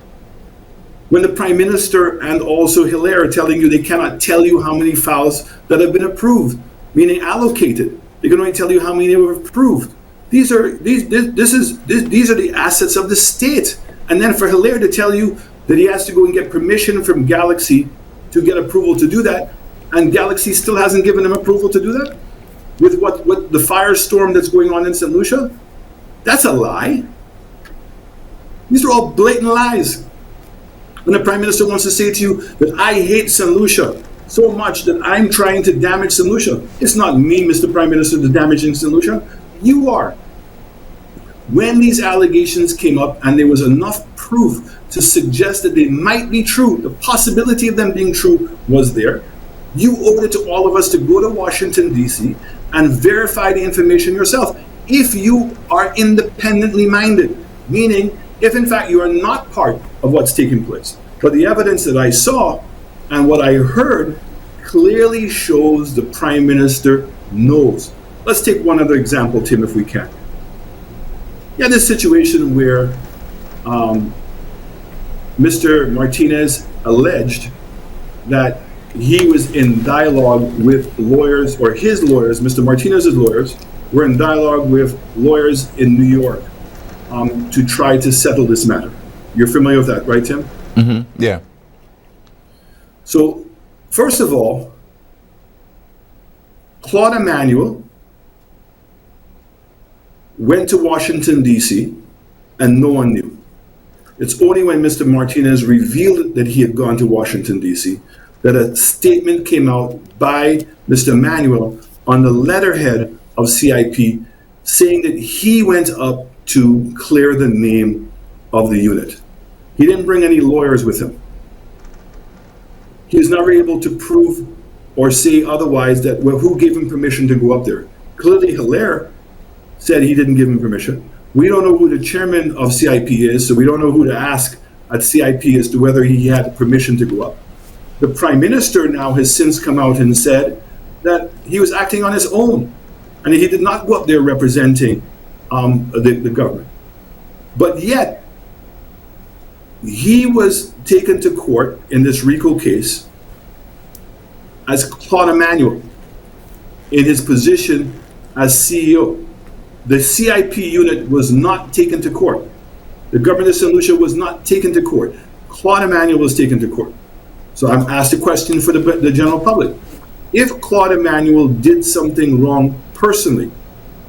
When the Prime Minister and also Hilaire are telling you they cannot tell you how many files that have been approved, meaning allocated, they can only tell you how many were approved. These are the assets of the state. And then for Hilaire to tell you that he has to go and get permission from Galaxy to get approval to do that, and Galaxy still hasn't given him approval to do that, with what the firestorm that's going on in St. Lucia, that's a lie. These are all blatant lies. When the Prime Minister wants to say to you that I hate St. Lucia so much that I'm trying to damage St. Lucia, it's not me, Mr. Prime Minister, that's damaging St. Lucia. You are. When these allegations came up and there was enough proof to suggest that they might be true, the possibility of them being true was there, you owed it to all of us to go to Washington, D.C. and verify the information yourself. If you are independently minded, meaning if in fact you are not part of what's taking place. But the evidence that I saw and what I heard clearly shows the Prime Minister knows. Let's take one other example, Tim, if we can. You had this situation where Mr. Martinez alleged that he was in dialogue with lawyers, or his lawyers, Mr. Martinez's lawyers, were in dialogue with lawyers in New York to try to settle this matter. You're familiar with that, right, Tim? Mm-hmm. Yeah. So, first of all, Claude Emmanuel went to Washington, D.C., and no one knew. It's only when Mr. Martinez revealed that he had gone to Washington, D.C., that a statement came out by Mr. Emmanuel on the letterhead of CIP saying that he went up to clear the name of the unit. He didn't bring any lawyers with him. He was never able to prove or say otherwise that, well, who gave him permission to go up there? Clearly Hilaire said he didn't give him permission. We don't know who the chairman of CIP is, so we don't know who to ask at CIP as to whether he had permission to go up. The Prime Minister now has since come out and said that he was acting on his own, and he did not go up there representing the government. But yet, he was taken to court in this RICO case as Claude Emmanuel in his position as CEO. The CIP unit was not taken to court. The government of St. Lucia was not taken to court. Claude Emmanuel was taken to court. So I'm asked a question for the general public. If Claude Emmanuel did something wrong personally,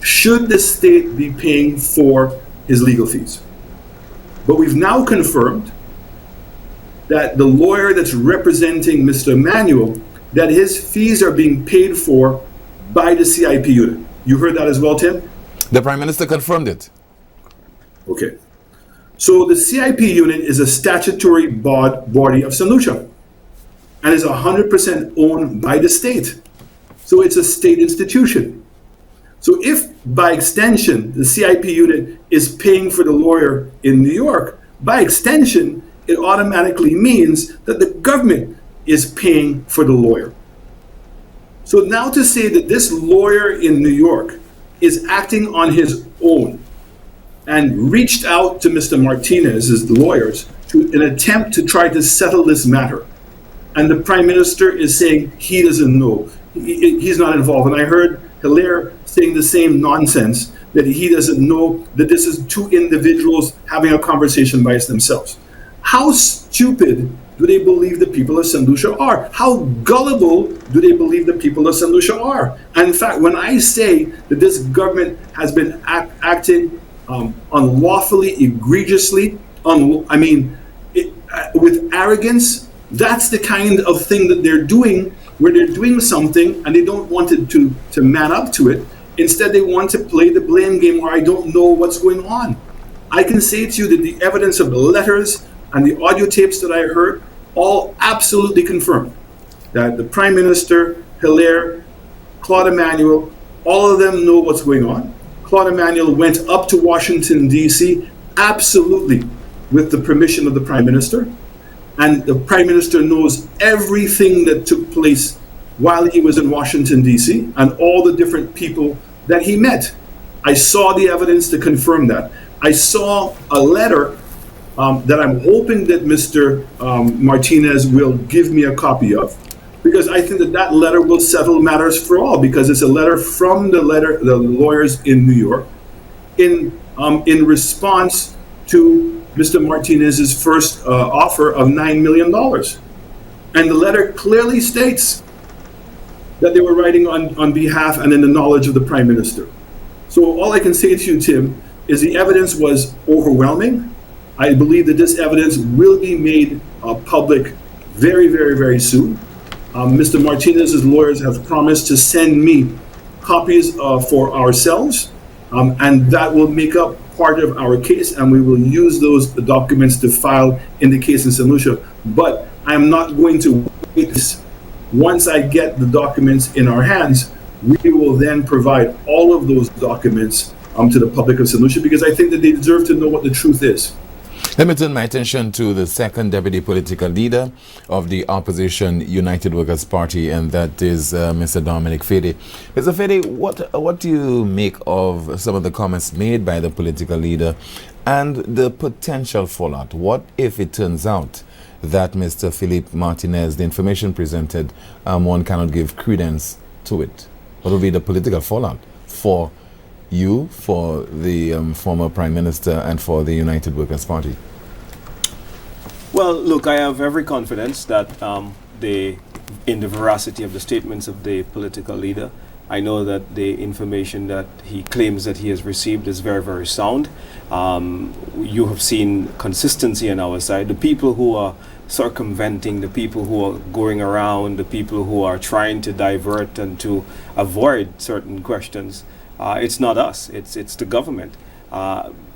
should the state be paying for his legal fees? But we've now confirmed that the lawyer that's representing Mr. Emmanuel, that his fees are being paid for by the CIP unit. You heard that as well, Tim? The Prime Minister confirmed it. Okay. So the CIP unit is a statutory body of St. Lucia and is 100% owned by the state. So it's a state institution. So if by extension the CIP unit is paying for the lawyer in New York, by extension it automatically means that the government is paying for the lawyer. So now to say that this lawyer in New York is acting on his own and reached out to Mr. Martinez's lawyers to an attempt to try to settle this matter, and the Prime Minister is saying he doesn't know, he's not involved. And I heard Hilaire saying the same nonsense, that he doesn't know that this is two individuals having a conversation by themselves. How stupid do they believe the people of St. Lucia are? How gullible do they believe the people of St. Lucia are? And in fact, when I say that this government has been acting unlawfully, egregiously, with arrogance, that's the kind of thing that they're doing, where they're doing something and they don't want it to man up to it. Instead, they want to play the blame game where I don't know what's going on. I can say to you that the evidence of the letters and the audio tapes that I heard all absolutely confirm that the Prime Minister, Hilaire, Claude Emmanuel, all of them know what's going on. Claude Emmanuel went up to Washington, D.C., absolutely with the permission of the Prime Minister. And the Prime Minister knows everything that took place while he was in Washington, D.C., and all the different people that he met. I saw the evidence to confirm that. I saw a letter that I'm hoping that Mr. Martinez will give me a copy of, because I think that letter will settle matters for all, because it's a letter from the lawyers in New York in response to Mr. Martinez's first offer of $9 million. And the letter clearly states that they were writing on behalf and in the knowledge of the Prime Minister. So all I can say to you, Tim, is the evidence was overwhelming. I believe that this evidence will be made public very, very, very soon. Mr. Martinez's lawyers have promised to send me copies for ourselves, and that will make up part of our case, and we will use those documents to file in the case in St. Lucia. But I'm not going to wait. Once I get the documents in our hands, we will then provide all of those documents to the public of St. Lucia, because I think that they deserve to know what the truth is. Let me turn my attention to the second deputy political leader of the opposition United Workers' Party, and that is Mr. Dominic Fedee. Mr. Fedee, what do you make of some of the comments made by the political leader and the potential fallout? What if it turns out that Mr. Philippe Martinez, the information presented, one cannot give credence to it? What will be the political fallout for you, for the former Prime Minister, and for the United Workers' Party? Well, look, I have every confidence that in the veracity of the statements of the political leader. I know that the information that he claims that he has received is very, very sound. You have seen consistency on our side. The people who are circumventing, the people who are going around, the people who are trying to divert and to avoid certain questions, it's not us, it's the government.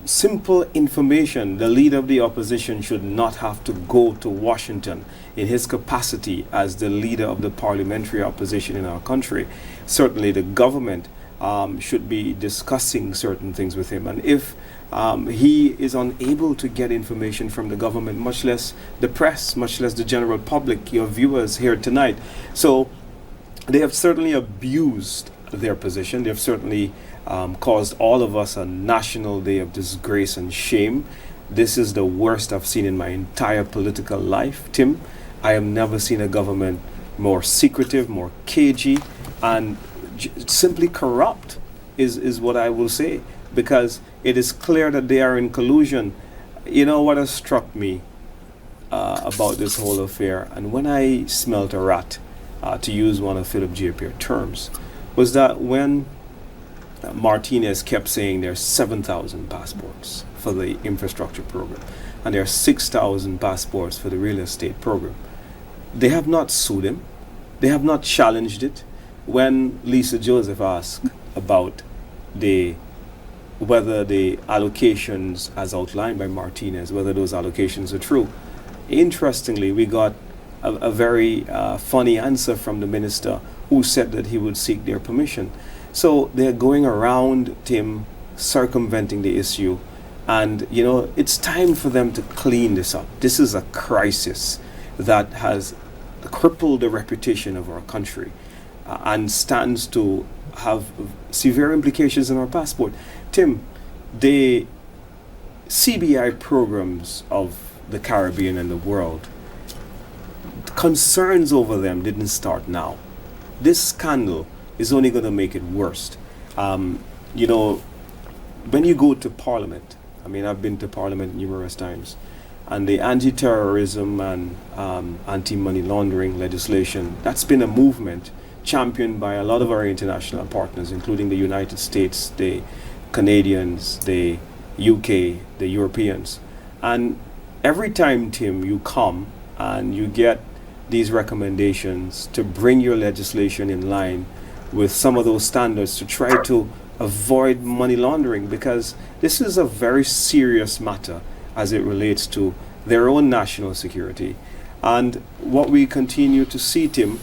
Simple information. The leader of the opposition should not have to go to Washington in his capacity as the leader of the parliamentary opposition in our country. Certainly the government should be discussing certain things with him. And if he is unable to get information from the government, much less the press, much less the general public, your viewers here tonight. So they have certainly abused their position. They've certainly caused all of us a national day of disgrace and shame. This is the worst I've seen in my entire political life, Tim. I have never seen a government more secretive, more cagey, and simply corrupt is what I will say, because it is clear that they are in collusion. You know what has struck me about this whole affair, and when I smelt a rat, to use one of Philip J.P. terms, was that when Martinez kept saying there's 7,000 passports for the infrastructure program and there are 6,000 passports for the real estate program, they have not sued him. They have not challenged it. When Lisa Joseph asked about whether the allocations as outlined by Martinez, whether those allocations are true, interestingly, we got a very funny answer from the minister, who said that he would seek their permission. So they're going around, Tim, circumventing the issue. And, you know, it's time for them to clean this up. This is a crisis that has crippled the reputation of our country and stands to have severe implications in our passport. Tim, the CBI programs of the Caribbean and the world, concerns over them didn't start now. This scandal is only going to make it worse. You know, when you go to Parliament, I mean, I've been to Parliament numerous times, and the anti-terrorism and anti-money laundering legislation, that's been a movement championed by a lot of our international partners, including the United States, the Canadians, the UK, the Europeans. And every time, Tim, you come and you get these recommendations to bring your legislation in line with some of those standards to try to avoid money laundering, because this is a very serious matter as it relates to their own national security. And what we continue to see, Tim,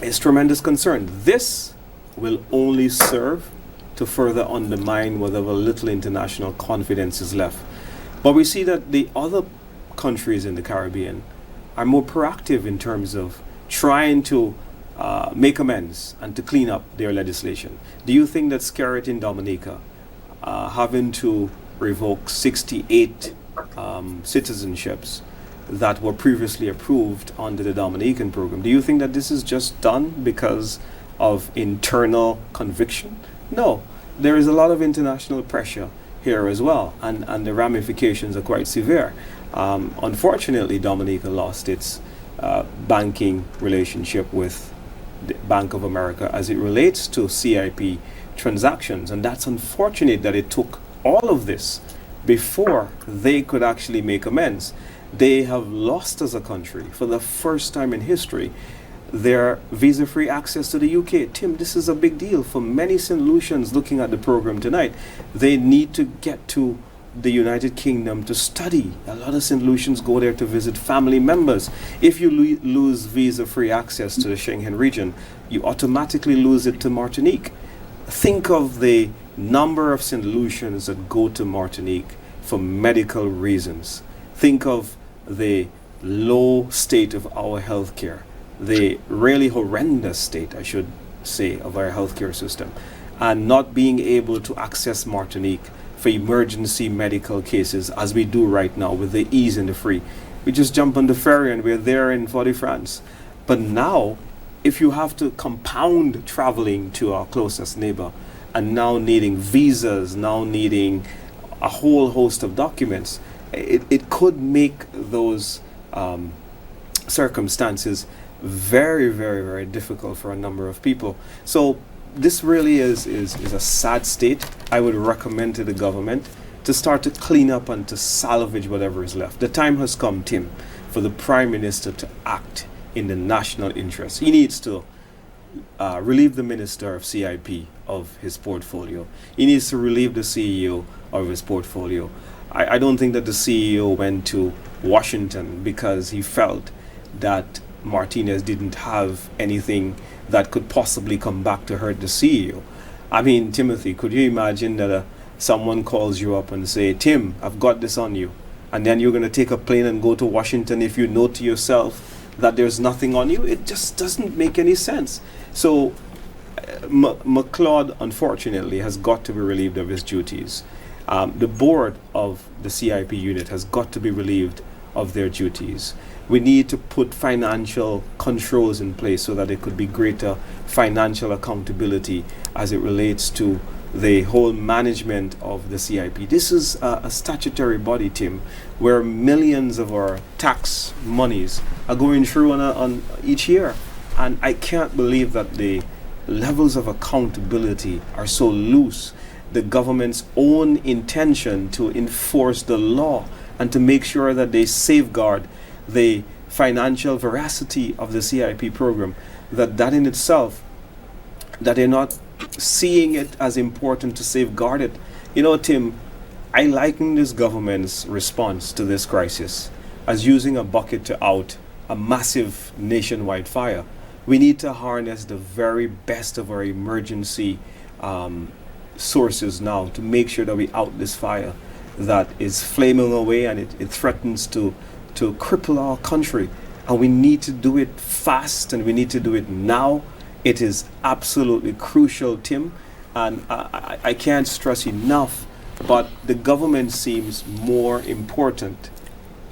is tremendous concern. This will only serve to further undermine whatever little international confidence is left. But we see that the other countries in the Caribbean are more proactive in terms of trying to make amends and to clean up their legislation. Do you think that Skerrit in Dominica, having to revoke 68 citizenships that were previously approved under the Dominican program, do you think that this is just done because of internal conviction? No, there is a lot of international pressure here as well, and the ramifications are quite severe. Unfortunately, Dominica lost its banking relationship with the Bank of America as it relates to CIP transactions, and that's unfortunate that it took all of this before they could actually make amends. They have lost as a country, for the first time in history, their visa-free access to the UK. Tim, this is a big deal for many St. Lucians looking at the program tonight. They need to get to the United Kingdom to study. A lot of St. Lucians go there to visit family members. If you lose visa-free access to the Schengen region, you automatically lose it to Martinique. Think of the number of St. Lucians that go to Martinique for medical reasons. Think of the low state of our healthcare, the really horrendous state, I should say, of our healthcare system, and not being able to access Martinique for emergency medical cases as we do right now with the ease and the free. We just jump on the ferry and we're there in Fort-de-France. But now, if you have to compound traveling to our closest neighbor and now needing visas, now needing a whole host of documents, it could make those circumstances very, very, very difficult for a number of people. So this really is a sad state. I would recommend to the government to start to clean up and to salvage whatever is left. The time has come, Tim, for the Prime Minister to act in the national interest. He needs to relieve the Minister of CIP of his portfolio. He needs to relieve the CEO of his portfolio. I don't think that the CEO went to Washington because he felt that Martinez didn't have anything that could possibly come back to hurt the CEO. I mean, Timothy, could you imagine that someone calls you up and say, Tim, I've got this on you, and then you're going to take a plane and go to Washington if you know to yourself that there's nothing on you? It just doesn't make any sense. So McLeod, unfortunately, has got to be relieved of his duties. The board of the CIP unit has got to be relieved of their duties. We need to put financial controls in place so that there could be greater financial accountability as it relates to the whole management of the CIP. This is a statutory body, Tim, where millions of our tax monies are going through on each year. And I can't believe that the levels of accountability are so loose. The government's own intention to enforce the law and to make sure that they safeguard the financial veracity of the CIP program, that in itself, that they're not seeing it as important to safeguard it. You know, Tim, I liken this government's response to this crisis as using a bucket to out a massive nationwide fire. We need to harness the very best of our emergency sources now to make sure that we out this fire that is flaming away, and it threatens to cripple our country. And we need to do it fast, and we need to do it now. It is absolutely crucial, Tim, and I can't stress enough, but the government seems more important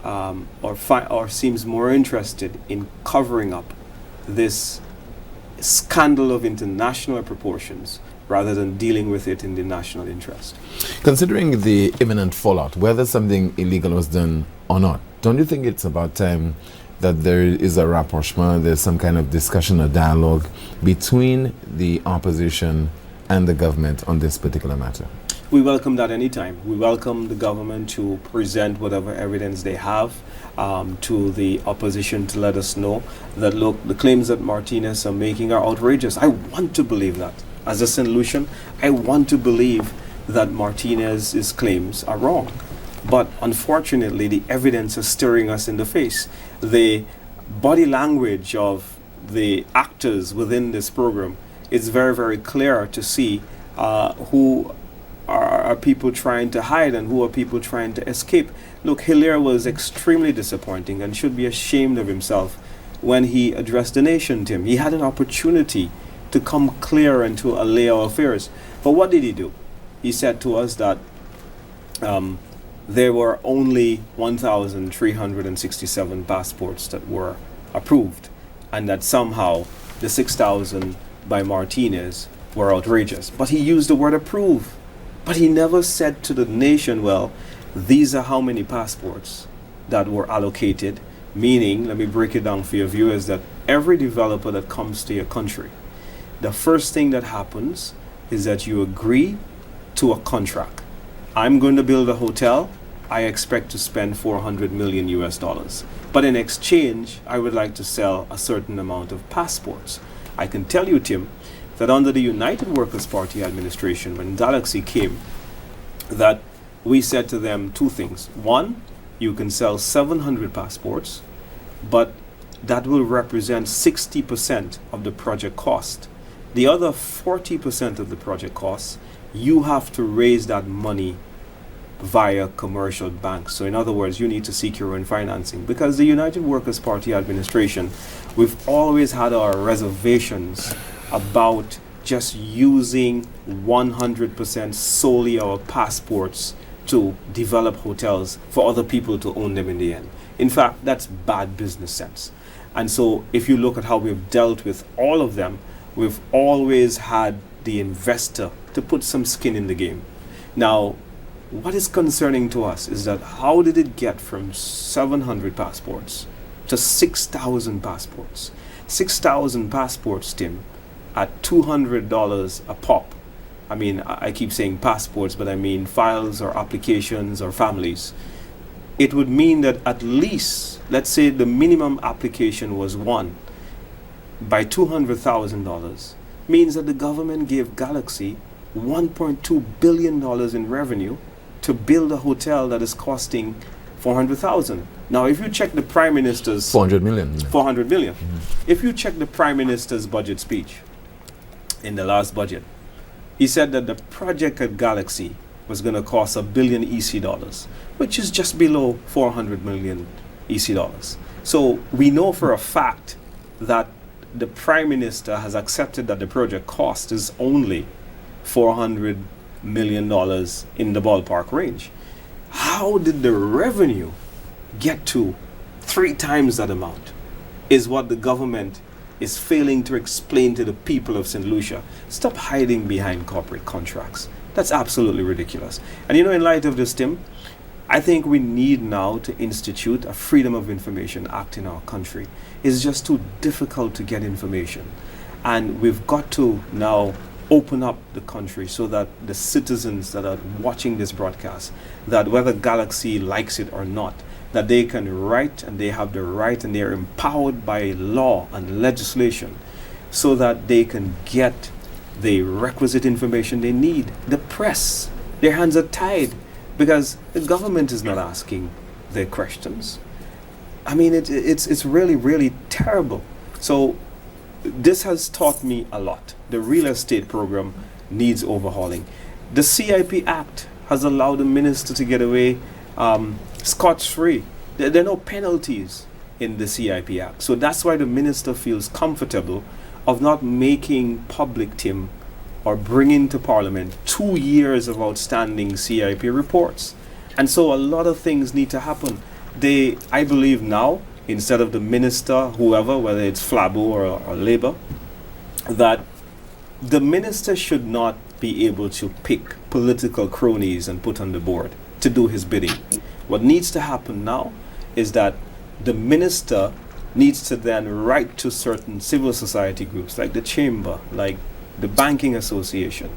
or seems more interested in covering up this scandal of international proportions rather than dealing with it in the national interest. Considering the imminent fallout, whether something illegal was done or not, don't you think it's about time that there is a rapprochement, there's some kind of discussion or dialogue between the opposition and the government on this particular matter? We welcome that anytime. We welcome the government to present whatever evidence they have to the opposition to let us know that, look, the claims that Martinez are making are outrageous. I want to believe that. As a St. Lucian, I want to believe that Martinez's claims are wrong. But unfortunately, the evidence is staring us in the face. The body language of the actors within this program is very, very clear to see who are people trying to hide and who are people trying to escape. Look, Hilaire was extremely disappointing and should be ashamed of himself when he addressed the nation, Tim. He had an opportunity to come clear and to allay our fears. But what did he do? He said to us that there were only 1,367 passports that were approved, and that somehow the 6,000 by Martinez were outrageous. But he used the word approve. But he never said to the nation, well, these are how many passports that were allocated, meaning, let me break it down for your viewers, that every developer that comes to your country, the first thing that happens is that you agree to a contract. I'm going to build a hotel. I expect to spend 400 million US dollars. But in exchange, I would like to sell a certain amount of passports. I can tell you, Tim, that under the United Workers' Party administration, when Galaxy came, that we said to them two things. One, you can sell 700 passports, but that will represent 60% of the project cost. The other 40% of the project costs, you have to raise that money via commercial banks. So in other words, you need to seek your own financing. Because the United Workers' Party administration, we've always had our reservations about just using 100% solely our passports to develop hotels for other people to own them in the end. In fact, that's bad business sense. And so if you look at how we've dealt with all of them, we've always had the investor to put some skin in the game. Now, what is concerning to us is that how did it get from 700 passports to 6,000 passports? 6,000 passports, Tim, at $200 a pop. I mean, I keep saying passports, but I mean files or applications or families. It would mean that at least, let's say the minimum application was one, by $200,000, means that the government gave Galaxy $1.2 billion in revenue to build a hotel that is costing $400,000. Now, if you check the Prime Minister's... 400 million. 400 million. If you check the Prime Minister's budget speech in the last budget, he said that the project at Galaxy was going to cost $1 billion EC dollars, which is just below 400 million EC dollars. So we know for a fact that the Prime Minister has accepted that the project cost is only $400 million in the ballpark range. How did the revenue get to 3 times that amount is what the government is failing to explain to the people of St. Lucia. Stop hiding behind corporate contracts. That's absolutely ridiculous. And in light of this, Tim, I think we need now to institute a Freedom of Information Act in our country. It's just too difficult to get information. And we've got to now open up the country so that the citizens that are watching this broadcast, that whether Galaxy likes it or not, that they can write, and they have the right, and they are empowered by law and legislation so that they can get the requisite information they need. The press, their hands are tied because the government is not asking their questions. I mean, it's really, really terrible. So this has taught me a lot. The real estate program needs overhauling. The CIP Act has allowed the minister to get away scot-free. There are no penalties in the CIP Act. So that's why the minister feels comfortable of not making public, Tim, or bringing to Parliament 2 years of outstanding CIP reports. And so a lot of things need to happen. I believe now, instead of the minister, whoever, whether it's Flabo or Labour, that the minister should not be able to pick political cronies and put on the board to do his bidding. What needs to happen now is that the minister needs to then write to certain civil society groups like the Chamber, like the Banking Association,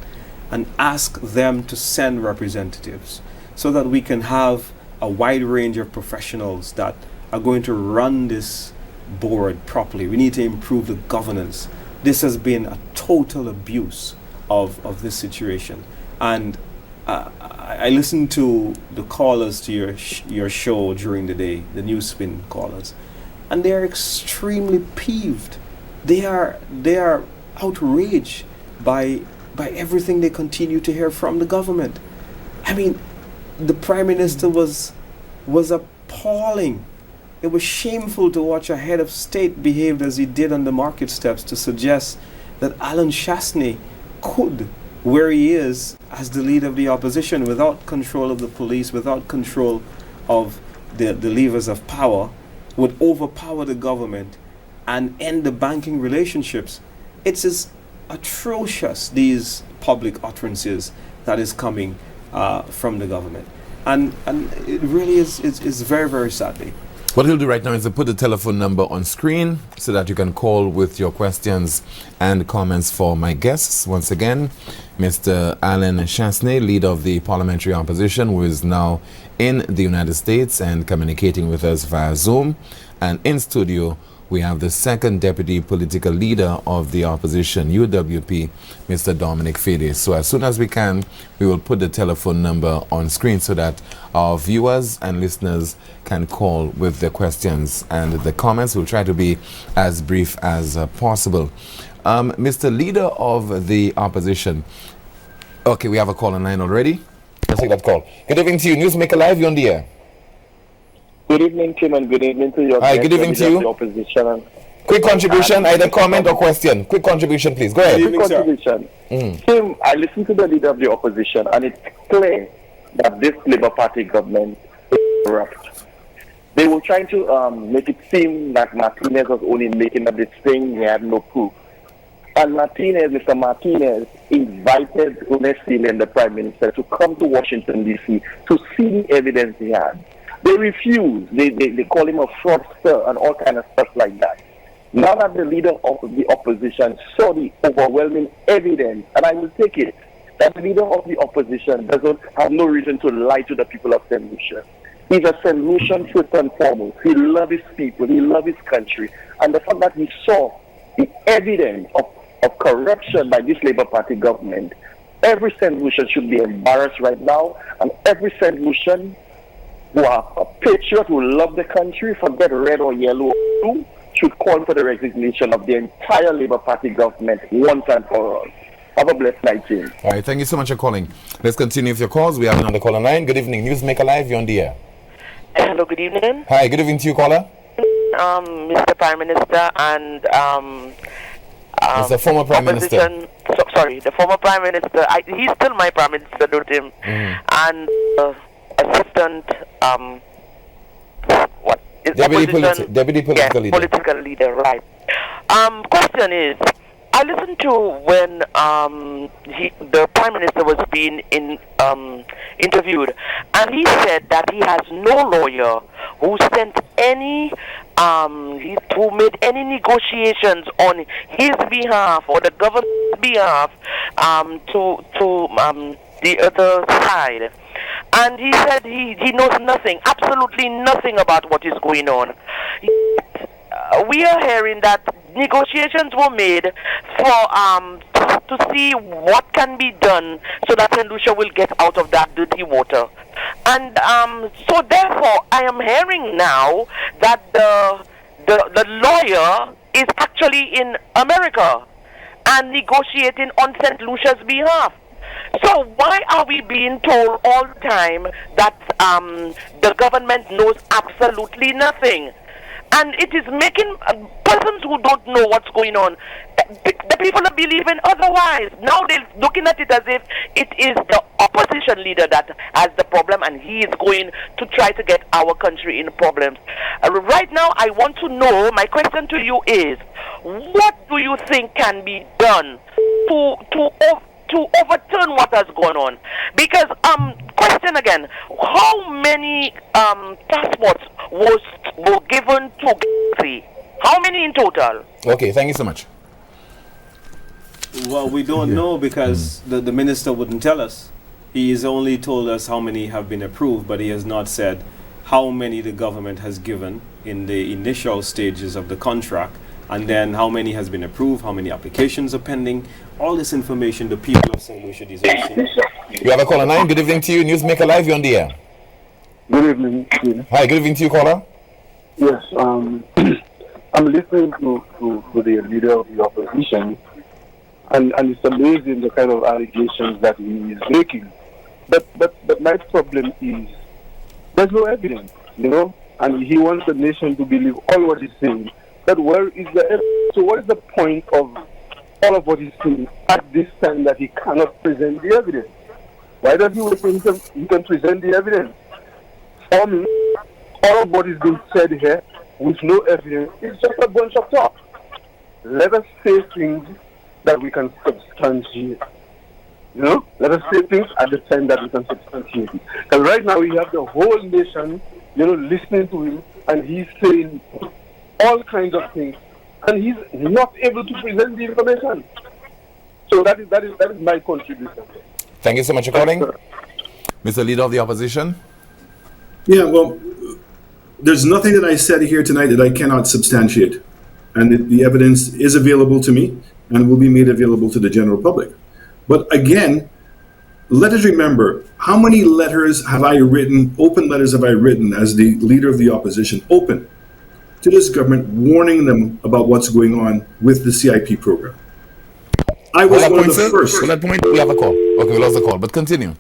and ask them to send representatives so that we can have a wide range of professionals that are going to run this board properly. We need to improve the governance. This has been a total abuse of this situation. And I listened to the callers to your show during the day, the Newspin callers, and they are extremely peeved. They are outraged by everything they continue to hear from the government. I mean, the Prime Minister was appalling. It was shameful to watch a head of state behave as he did on the market steps to suggest that Alan Chastanet could, where he is as the leader of the opposition, without control of the police, without control of the levers of power, would overpower the government and end the banking relationships. It's as atrocious, these public utterances that is coming from the government. And it really is very, very sadly. What he'll do right now is to put the telephone number on screen so that you can call with your questions and comments for my guests. Once again, Mr. Alan Chastanet, leader of the parliamentary opposition, who is now in the United States and communicating with us via Zoom. And in studio, we have the second deputy political leader of the opposition, UWP, Mr. Dominic Fedee. So as soon as we can, we will put the telephone number on screen so that our viewers and listeners can call with their questions and the comments. We'll try to be as brief as possible. Mr. Leader of the opposition. Okay, we have a call on line already. Let's take that call. Good evening to you. Newsmaker Live, you're on the air. Good evening, Tim, and good evening to your Hi, good evening to you. Opposition. Quick contribution, either comment or question. Quick contribution, please. Go ahead. Quick contribution. Tim, I listened to the leader of the opposition, and it's clear that this Labour Party government is corrupt. They were trying to make it seem like Martinez was only making up this thing. He had no proof. And Mr. Martinez, invited Unesile and the Prime Minister to come to Washington, D.C. to see the evidence he had. They refused. They call him a fraudster and all kind of stuff like that. Now that the leader of the opposition saw the overwhelming evidence, and I will take it, that the leader of the opposition doesn't have no reason to lie to the people of St. Lucia. He's a St. Lucian first and foremost. He loves his people. He loves his country. And the fact that he saw the evidence of corruption by this Labour Party government, every St. Lucian should be embarrassed right now, and every St. Lucian who are a patriot, who love the country, forget red or yellow or blue, should call for the resignation of the entire Labour Party government once and for all. Have a blessed night, James. All right, thank you so much for calling. Let's continue with your calls. We have another caller line. Good evening, Newsmaker Live. You're on the air. Hello, good evening. Hi, good evening to you, caller. Mr. Prime Minister and Mr. Former Prime Minister. The former Prime Minister. He's still my Prime Minister, don't him? And assistant. What is Deputy political leader. Political leader, right? Question is, I listened to when the Prime Minister was being interviewed, and he said that he has no lawyer who sent any, who made any negotiations on his behalf or the government's behalf to the other side. And he said he knows nothing, absolutely nothing about what is going on. We are hearing that negotiations were made for to see what can be done so that St. Lucia will get out of that dirty water. And so therefore I am hearing now that the lawyer is actually in America and negotiating on St. Lucia's behalf. So why are we being told all the time that the government knows absolutely nothing? And it is making persons who don't know what's going on, the people are believing otherwise. Now they're looking at it as if it is the opposition leader that has the problem and he is going to try to get our country in problems. Right now, I want to know, my question to you is, what do you think can be done to overturn what has gone on? Because, question again, how many passports were given to Gandhi? How many in total? Okay, thank you so much. Well, we don't know because the minister wouldn't tell us. He has only told us how many have been approved, but he has not said how many the government has given in the initial stages of the contract, and then how many has been approved, how many applications are pending. All this information the people of St. Lucia deserve to know. You have a caller 9. Good evening to you. Newsmaker Live, you're on the air. Good evening. Hi, good evening to you, caller. Yes, I'm listening to the leader of the opposition, and it's amazing the kind of allegations that he is making. But my problem is there's no evidence, and he wants the nation to believe all what he's saying. But where is the evidence? So what is the point of all of what he's saying at this time that he cannot present the evidence? Why does he wait until he can present the evidence? For me, all of what is being said here with no evidence is just a bunch of talk. Let us say things that we can substantiate. Let us say things at the time that we can substantiate it. Because right now we have the whole nation, listening to him, and he's saying all kinds of things, and he's not able to present the information. So that is my contribution. Thank you so much for calling. Mr. Leader of the Opposition. Yeah, well, there's nothing that I said here tonight that I cannot substantiate. And the evidence is available to me and will be made available to the general public. But again, let us remember, how many letters have I written, open letters have I written as the leader of the opposition, open, to this government, warning them about what's going on with the CIP program. I was one of the first. At that point, we have a call. Okay, we lost the call, but continue.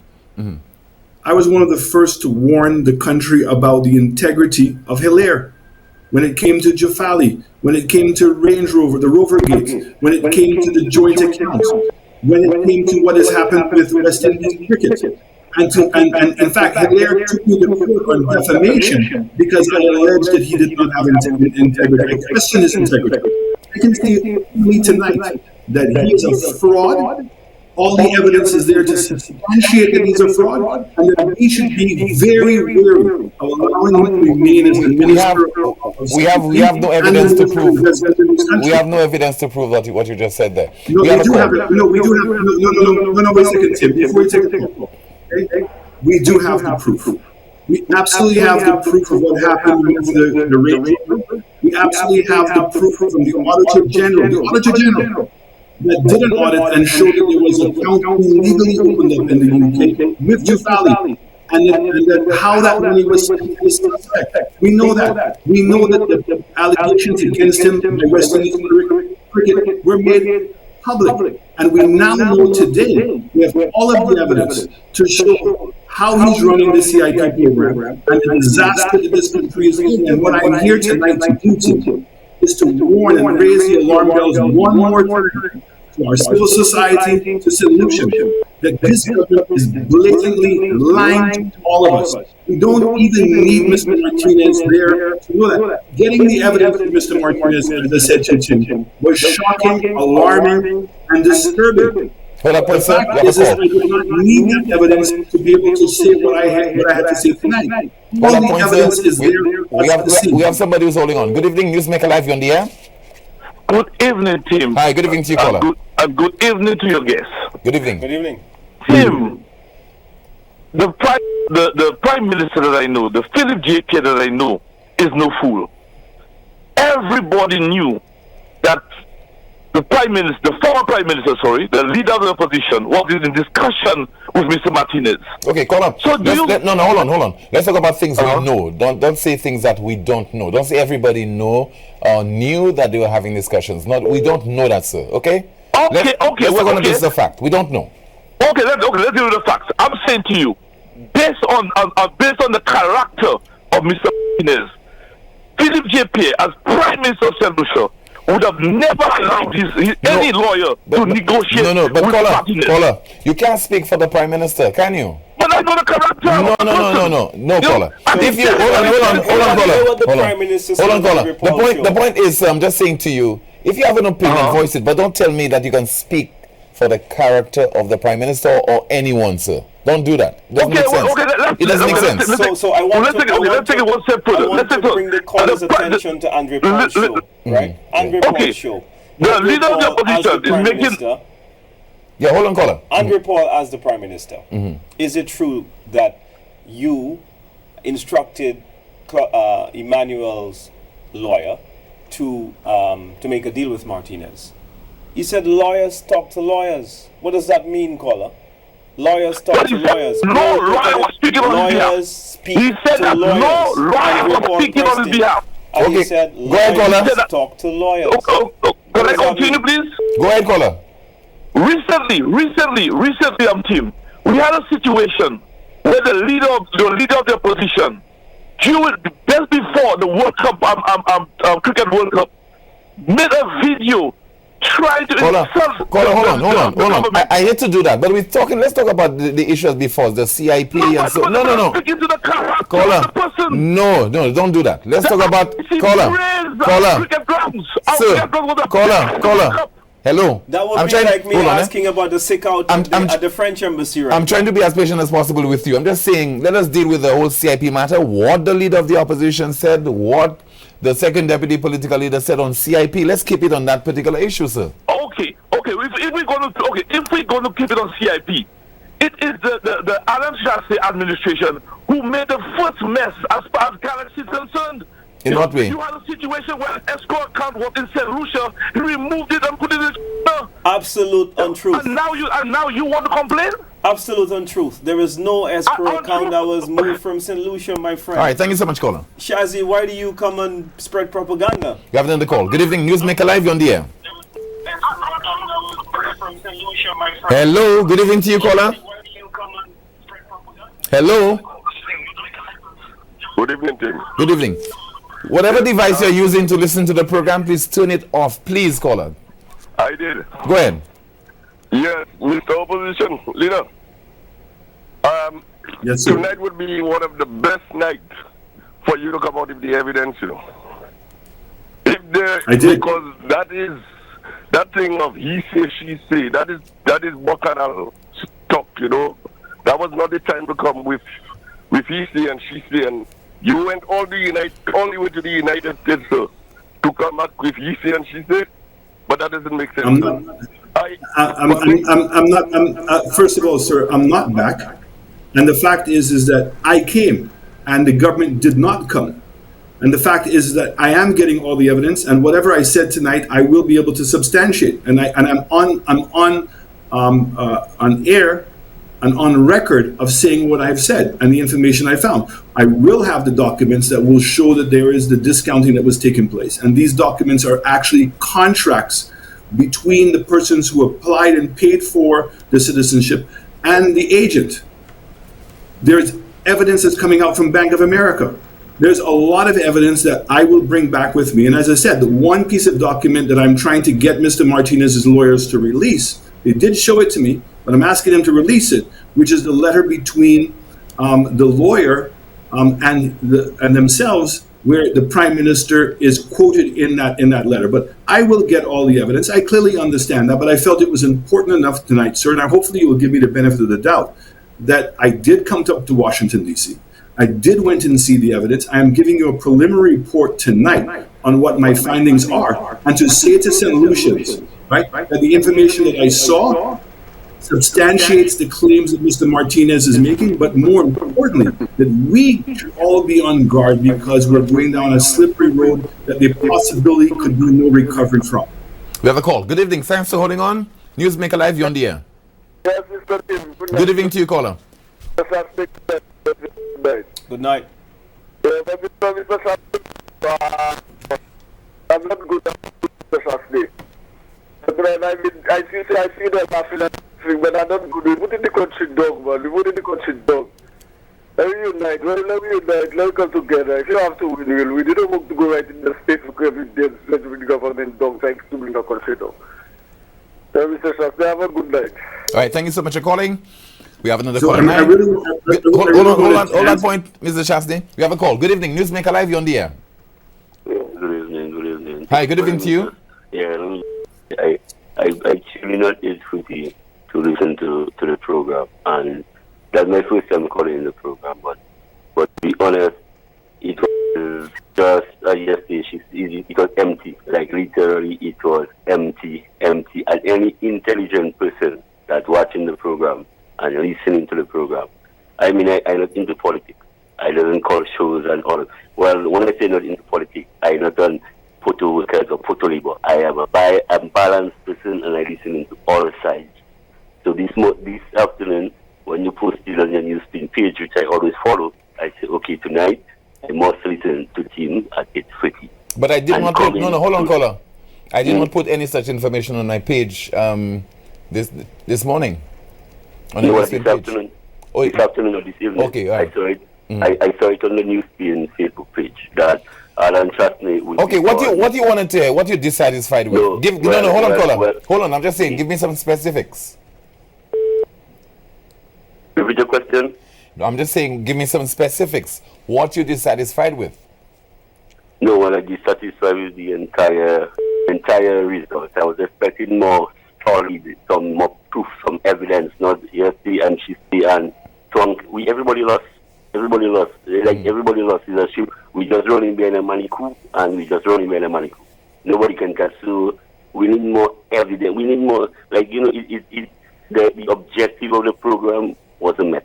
I was one of the first to warn the country about the integrity of Hilaire. When it came to Jafali, when it came to Range Rover, the Rover Gates, when it came to the joint accounts, when it came to what has happened with West Indies cricket. And in fact, Hilaire took me to court on defamation because I alleged that he did not have integrity. I question his integrity. I can say me tonight that he is a fraud. All the evidence is there to substantiate that he's a fraud, and that we should be very wary of allowing him to remain as the minister. We have no evidence to prove. We have no evidence to prove what you just said there. No, we do have. No, we do have. No. Wait a second, Tim. Before you take the call, okay? We do have the proof. We absolutely have the proof of what happened with the Range. We absolutely have the proof from the Auditor General. The Auditor General that did an audit and showed that there was an account illegally opened up in the UK with Jafali, and that how that money was spent is suspect. We know that. We know that the allegations against him by West Indies cricket were made public. And we now know today, we have all of the evidence to show how he's running the CIP program and the disaster that this country is in. And what I'm here tonight to do to is to warn and raise the alarm bells one more time to our civil society, to solution, that this government is blatantly lying to all of us. We don't even need Mr. Martinez there to know that. Getting the evidence from Mr. Martinez, as I said to him, was shocking, alarming, and disturbing. The fact is that I do not need that evidence to be able to say what I had to say tonight. All the evidence is there. We have somebody who's holding on. Good evening, Newsmaker Live, you on the air? Good evening, Tim. Hi, good evening to you, caller. Good evening to your guests. Good evening. Good evening. Tim, the Prime Minister that I know, the Philip J.P. that I know, is no fool. Everybody knew that the former Prime Minister, the leader of the opposition, was in discussion with Mr. Martinez. Okay, caller. So hold on. Let's talk about things we know. Don't say things that we don't know. Don't say everybody know or knew that they were having discussions. We don't know that, sir. Okay? Let's talk on this the fact. We don't know. Okay, let's deal with the facts. I'm saying to you, based on the character of Mr. Martinez, Philip J.P. as Prime Minister of St. Lucia would have never allowed any lawyer to negotiate with Martinez. Caller, you can't speak for the Prime Minister, can you? But I know the character. No, caller. If you hold on, caller. The point is, I'm just saying to you, if you have an opinion, voice it, but don't tell me that you can speak for the character of the Prime Minister or anyone, sir. Don't do that. It doesn't make sense. It doesn't make sense. So I want to take it one step further. I want to bring the caller's attention to Andre Paul's show, right? Andre Paul's show. The leader of the opposition is making... Yeah, hold on, caller. Andre Paul as the Prime Minister. Is it true that you instructed Emmanuel's lawyer to make a deal with Martinez? He said lawyers talk to lawyers. What does that mean, caller? Lawyers talk to lawyers. No lawyer was speaking on his behalf. He said that no lawyer was speaking on his behalf. And he said lawyers talk to lawyers. Can I continue, please? Go ahead, caller. Recently, team, we had a situation where the leader of the opposition, just before the World Cup, Cricket World Cup, made a video trying to hold on. I hate to do that, but let's talk about the issues before the CIP and so. No. Caller, no, don't do that. Let's talk about caller. Hello. That would be like me asking about the sick out at the French embassy. I'm trying to be as patient as possible with you. I'm just saying, let us deal with the whole CIP matter. What the leader of the opposition said, what the second deputy political leader said on CIP. Let's keep it on that particular issue, sir. Okay. If we're going to keep it on CIP, it is the Adam Shastri administration who made the first mess as far as Galaxy is concerned. In what way? You had a situation where an escrow account was in St. Lucia, he removed it and put it in absolute untruth. And now you want to complain? Absolute untruth. There is no escrow account that was moved from St. Lucia, my friend. All right, thank you so much, caller. Shazzy, why do you come and spread propaganda? You have another call. Good evening, Newsmaker Live, you're on the air. Hello, good evening to you, caller. Hello. Good evening, Tim. Good evening. Whatever device you're using to listen to the program, please turn it off. Please, caller. I did. Go ahead. Yes, Mr. Opposition Leader. Yes, sir. Tonight would be one of the best nights for you to come out with the evidence, I did. Because that thing of he say, she say, that is bacchanal talk, That was not the time to come with he say and she say, and you went all the way to the United States, sir, to come back with he say and she say, but that doesn't make sense. First of all, sir, I'm not back, and the fact is that I came, and the government did not come, and the fact is that I am getting all the evidence, and whatever I said tonight, I will be able to substantiate, and I'm on air and on record of saying what I've said and the information I found. I will have the documents that will show that there is the discounting that was taking place. And these documents are actually contracts between the persons who applied and paid for the citizenship and the agent. There's evidence that's coming out from Bank of America. There's a lot of evidence that I will bring back with me. And as I said, the one piece of document that I'm trying to get Mr. Martinez's lawyers to release, they did show it to me, but I'm asking them to release it, which is the letter between the lawyer and themselves, where the Prime Minister is quoted in that letter. But I will get all the evidence. I clearly understand that, but I felt it was important enough tonight, sir, and hopefully you will give me the benefit of the doubt, that I did come up to Washington, D.C. I did went and see the evidence. I am giving you a preliminary report tonight on what my findings are, and to say to St. Lucians, right, that the information that I saw substantiates the claims that Mr. Martinez is making, but more importantly, that we should all be on guard because we're going down a slippery road that the possibility could be no recovery from. We have a call. Good evening. Thanks for holding on. Newsmaker Live, you're on the air. Yes, Mr. Tim. Good evening to you, caller. Good night. I'm not good at Saturday. I see them laughing at me, but I'm not good. We put in the country dog, man. We put in the country dog. Let me unite. Let's come together. If you have to win, we'll win. You don't want to go right in the state for every day. Let's bring the government dog. Thanks to bring the country dog. Mr. Shasta, have a good night. All right, thank you so much for calling. We have another So call. hold on point, Mr. Shasty. We have a call. Good evening. Newsmaker Live, you're on the air. Good evening. Hi, good evening to you. Yeah, I actually not is free to listen to the program, and that's my first time calling in the program. But to be honest, it was just yesterday. It was empty. Like literally, it was empty. And any intelligent person that's watching the program and listening to the program, I mean, I'm not into politics. I don't call shows and all. Well, when I say not into politics, I'm not on photo workers or photo labor. I am a balanced person, and I listen to all sides. So this afternoon, when you post it on your newsfeed page, which I always follow, I say, okay, tonight I must listen to Tim at 8:30. But I did not put, hold on, caller. I did not put any such information on my page this morning. On no, this afternoon. Oh, this afternoon or this evening. Okay, all right. I saw it. I saw it on the newsfeed Facebook page that Alan Chastney would. Okay, what do you want to tell? What you're dissatisfied with? Hold on, caller. Hold on, I'm just saying, give me some specifics. Repeat your question. No, I'm just saying, give me some specifics. What you're dissatisfied with? No, when I dissatisfied with the entire result, I was expecting more solid, some more proof, some evidence, not yesterday and Tuesday and Trunk. Everybody lost. Everybody lost. Everybody lost. We just running behind a money coup, and we just running behind a money coup. Nobody can catch. So we need more evidence. We need more, the objective of the program wasn't met,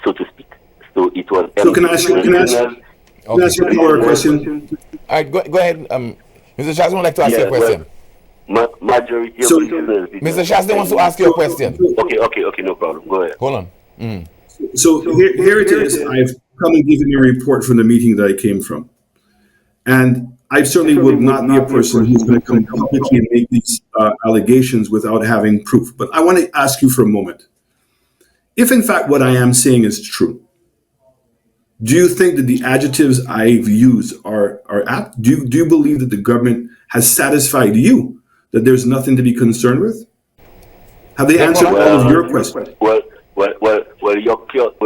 so to speak. So it was. So can I ask you a question? All right, go ahead. Mr. Shaston would like to ask you a question. Majority of listeners. Mr. Shaston wants to ask you a question. Okay, no problem. Go ahead. Hold on. So here it is. I've come and given you a report from the meeting that I came from. And I certainly would not be a person who's going to come publicly and make these allegations without having proof. But I want to ask you for a moment. If in fact what I am saying is true, do you think that the adjectives I've used are apt? Do you believe that the government has satisfied you, that there's nothing to be concerned with? Have they answered all of your questions? Well,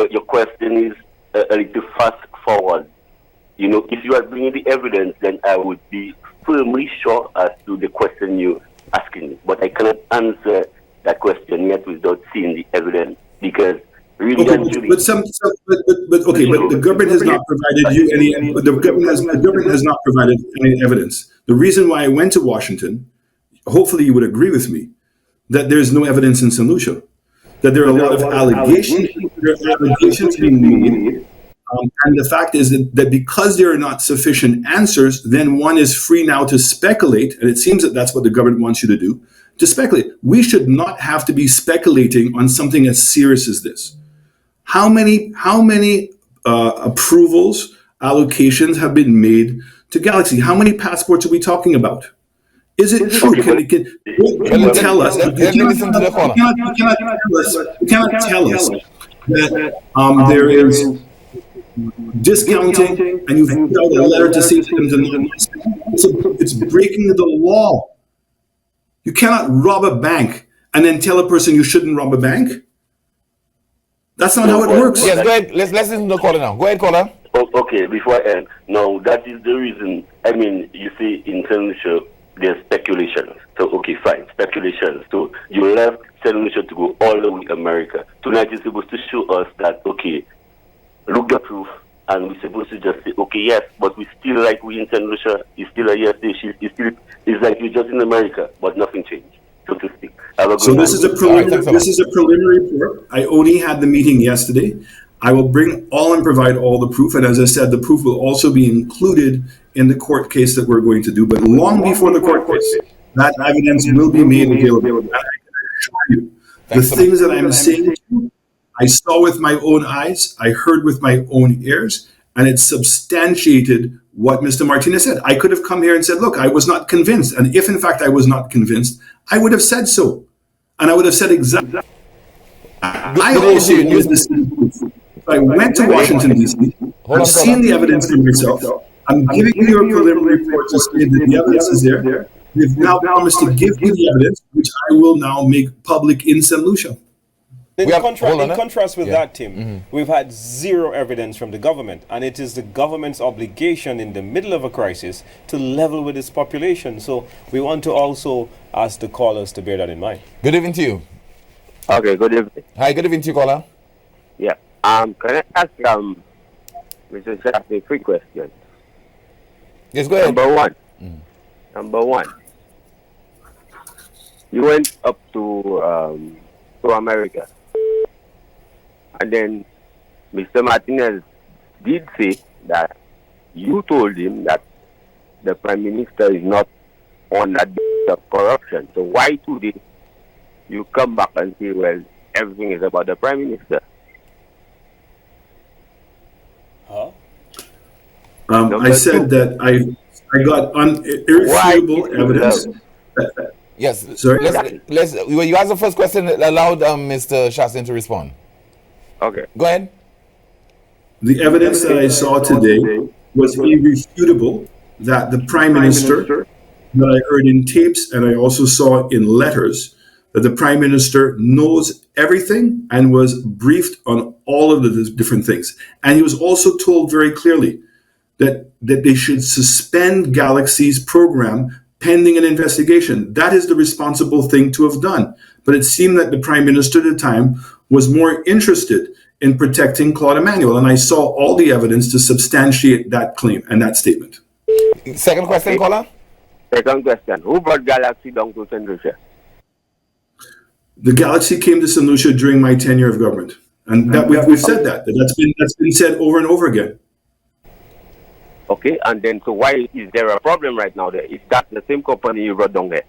your question is a little fast forward. You know, if you are bringing the evidence, then I would be firmly sure as to the question you're asking me. But I cannot answer that question yet without seeing the evidence, because really, but the government has not provided you any. The government has not provided any evidence. The reason why I went to Washington, hopefully you would agree with me, that there is no evidence in St. Lucia, that there are a lot of allegations. There are allegations being made, and the fact is that because there are not sufficient answers, then one is free now to speculate, and it seems that that's what the government wants you to do, to speculate. We should not have to be speculating on something as serious as this. How many approvals, allocations have been made to Galaxy? How many passports are we talking about? Is it true? Can you tell us? You cannot tell us that there is discounting and you've put out a letter to say to them it's breaking the law. You cannot rob a bank and then tell a person you shouldn't rob a bank. That's not how it works. Yes, go ahead. Let's listen to the caller now. Go ahead, caller. Okay, before I end. No, that is the reason. I mean, you see, in St. Lucia, there's speculations. So, okay, fine, speculations. So, you left St. Lucia to go all the way to America. Tonight, you're supposed to show us that, okay, look the proof, and we're supposed to just say, okay, yes, but we still like we in St. Lucia, it's still a yes station, it's like you're just in America, but nothing changed, so to speak. So this is a preliminary report. I only had the meeting yesterday. I will bring all and provide all the proof, and as I said, the proof will also be included in the court case that we're going to do, but long before the court case, that evidence will be made available. And I can assure you, the things that I'm saying to you, I saw with my own eyes, I heard with my own ears, and it substantiated what Mr. Martinez said. I could have come here and said, look, I was not convinced. And if in fact I was not convinced, I would have said so. And I would have said exactly. I also use this. I went to Washington, D.C. I've seen the evidence for myself. I'm giving you a preliminary report to say that the evidence is there. We've now promised to give you the evidence, which I will now make public in St. Lucia. In contrast with that, Tim, we've had zero evidence from the government, and it is the government's obligation in the middle of a crisis to level with its population. So we want to also ask the callers to bear that in mind. Good evening to you. Okay, good evening. Hi, good evening to you, caller. Yeah. Can I ask Mr. Shafi 3 questions? Yes, go ahead. Number one. You went up to America. And then Mr. Martinez did say that you told him that the Prime Minister is not on that bit of corruption. So why today you come back and say, well, everything is about the Prime Minister? Huh? I said that I got irrefutable evidence. Yes. Sorry? You asked the first question, allowed Mr. Shastin to respond. Okay. Go ahead. The evidence that I saw today was irrefutable that the Prime Minister, that I heard in tapes and I also saw in letters, that the Prime Minister knows everything and was briefed on all of the different things. And he was also told very clearly that they should suspend Galaxy's program pending an investigation. That is the responsible thing to have done. But it seemed that the Prime Minister at the time was more interested in protecting Claude Emmanuel. And I saw all the evidence to substantiate that claim and that statement. Second question, caller? Second question. Who brought Galaxy down to St. Lucia? The Galaxy came to St. Lucia during my tenure of government. And that we've said that's been said over and over again. Okay, and then so why is there a problem right now there? Is that the same company you brought down there?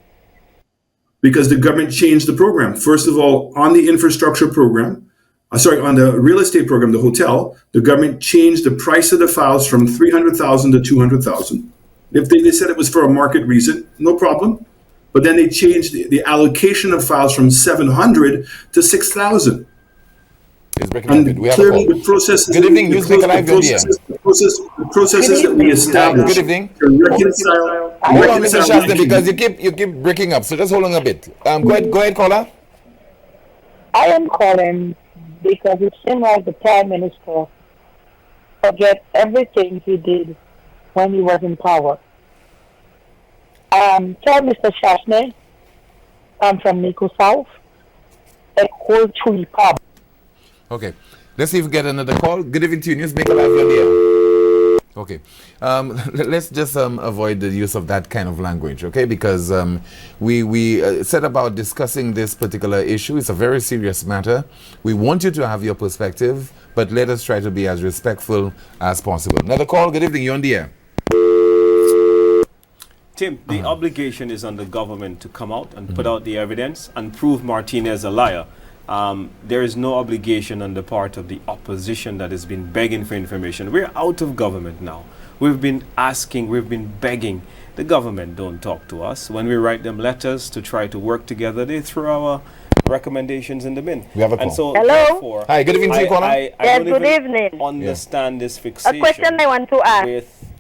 Because the government changed the program. First of all, on the infrastructure program, on the real estate program, the hotel, the government changed the price of the files from 300,000 to 200,000. If they said it was for a market reason, no problem. But then they changed the allocation of files from 700 to 6,000. And clearly the processes, Good evening, Newsmaker Live, the processes that we established. Good evening. To reconcile. Hold on, Mr. Shastin, because you keep breaking up. So just hold on a bit. Go ahead, caller. I am calling because it seems like the Prime Minister forget everything he did when he was in power. Tell Mr. Shastin, I'm from Nico South, a whole tree pub. Okay, let's see if we get another call. Good evening to you, Newsmaker Live, you're there. Okay, let's just avoid the use of that kind of language, okay? Because we set about discussing this particular issue. It's a very serious matter. We want you to have your perspective, but let us try to be as respectful as possible. Another call. Good evening, you're on the air. Tim, the obligation is on the government to come out and put out the evidence and prove Martinez a liar. there is no obligation on the part of the opposition that has been begging for information. We're out of government now. We've been asking, we've been begging. The government don't talk to us. When we write them letters to try to work together, they throw our recommendations in the bin. We have a call. And so, Hello? therefore, Hi, good evening to you, caller. I Yes, don't good even evening. understand this fixation A question I want to ask. with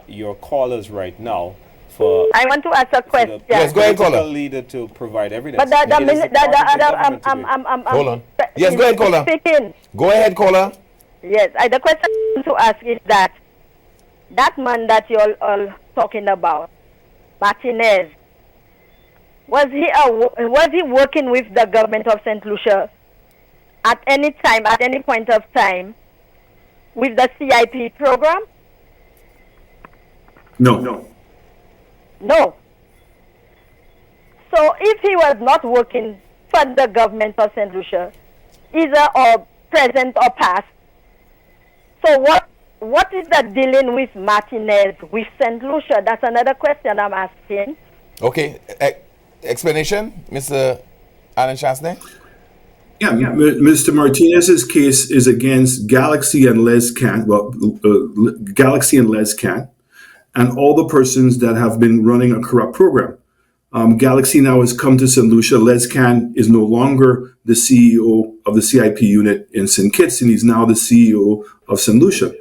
your callers right now for I want to ask a question. Yes, go ahead, political caller. leader to provide evidence. But the It is minute, part of the other, government to Hold on. Yes, go ahead, caller. Speaking. Go ahead, caller. Yes, the question I want to ask is that man that you're all talking about, Martinez, was he working with the government of St. Lucia at any time, at any point of time, with the CIP program? No. No. So if he was not working for the government of St. Lucia, either or present or past, so what is the dealing with Martinez with St. Lucia? That's another question I'm asking. Okay. Explanation, Mr. Alan Chasney? Yeah, Mr. Martinez's case is against Galaxy and LesCan, Galaxy and LesCan, and all the persons that have been running a corrupt program. Galaxy now has come to St. Lucia. LesCan is no longer the CEO of the CIP unit in St. Kitts, and he's now the CEO of St. Lucia.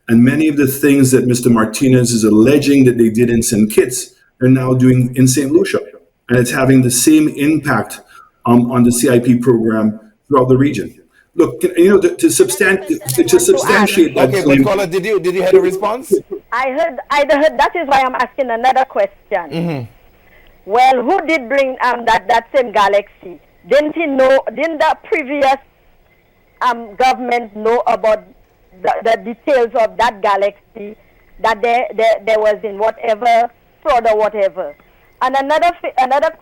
And many of the things that Mr. Martinez is alleging that they did in St. Kitts are now doing in St. Lucia. And it's having the same impact on the CIP program throughout the region. Look, to substantiate that Okay, claim. but caller, did you hear the response? I heard. That is why I'm asking another question. Mm-hmm. Well, who did bring that same Galaxy? Didn't he know? Didn't the previous government know about the details of that Galaxy that there was in whatever fraud or whatever? And another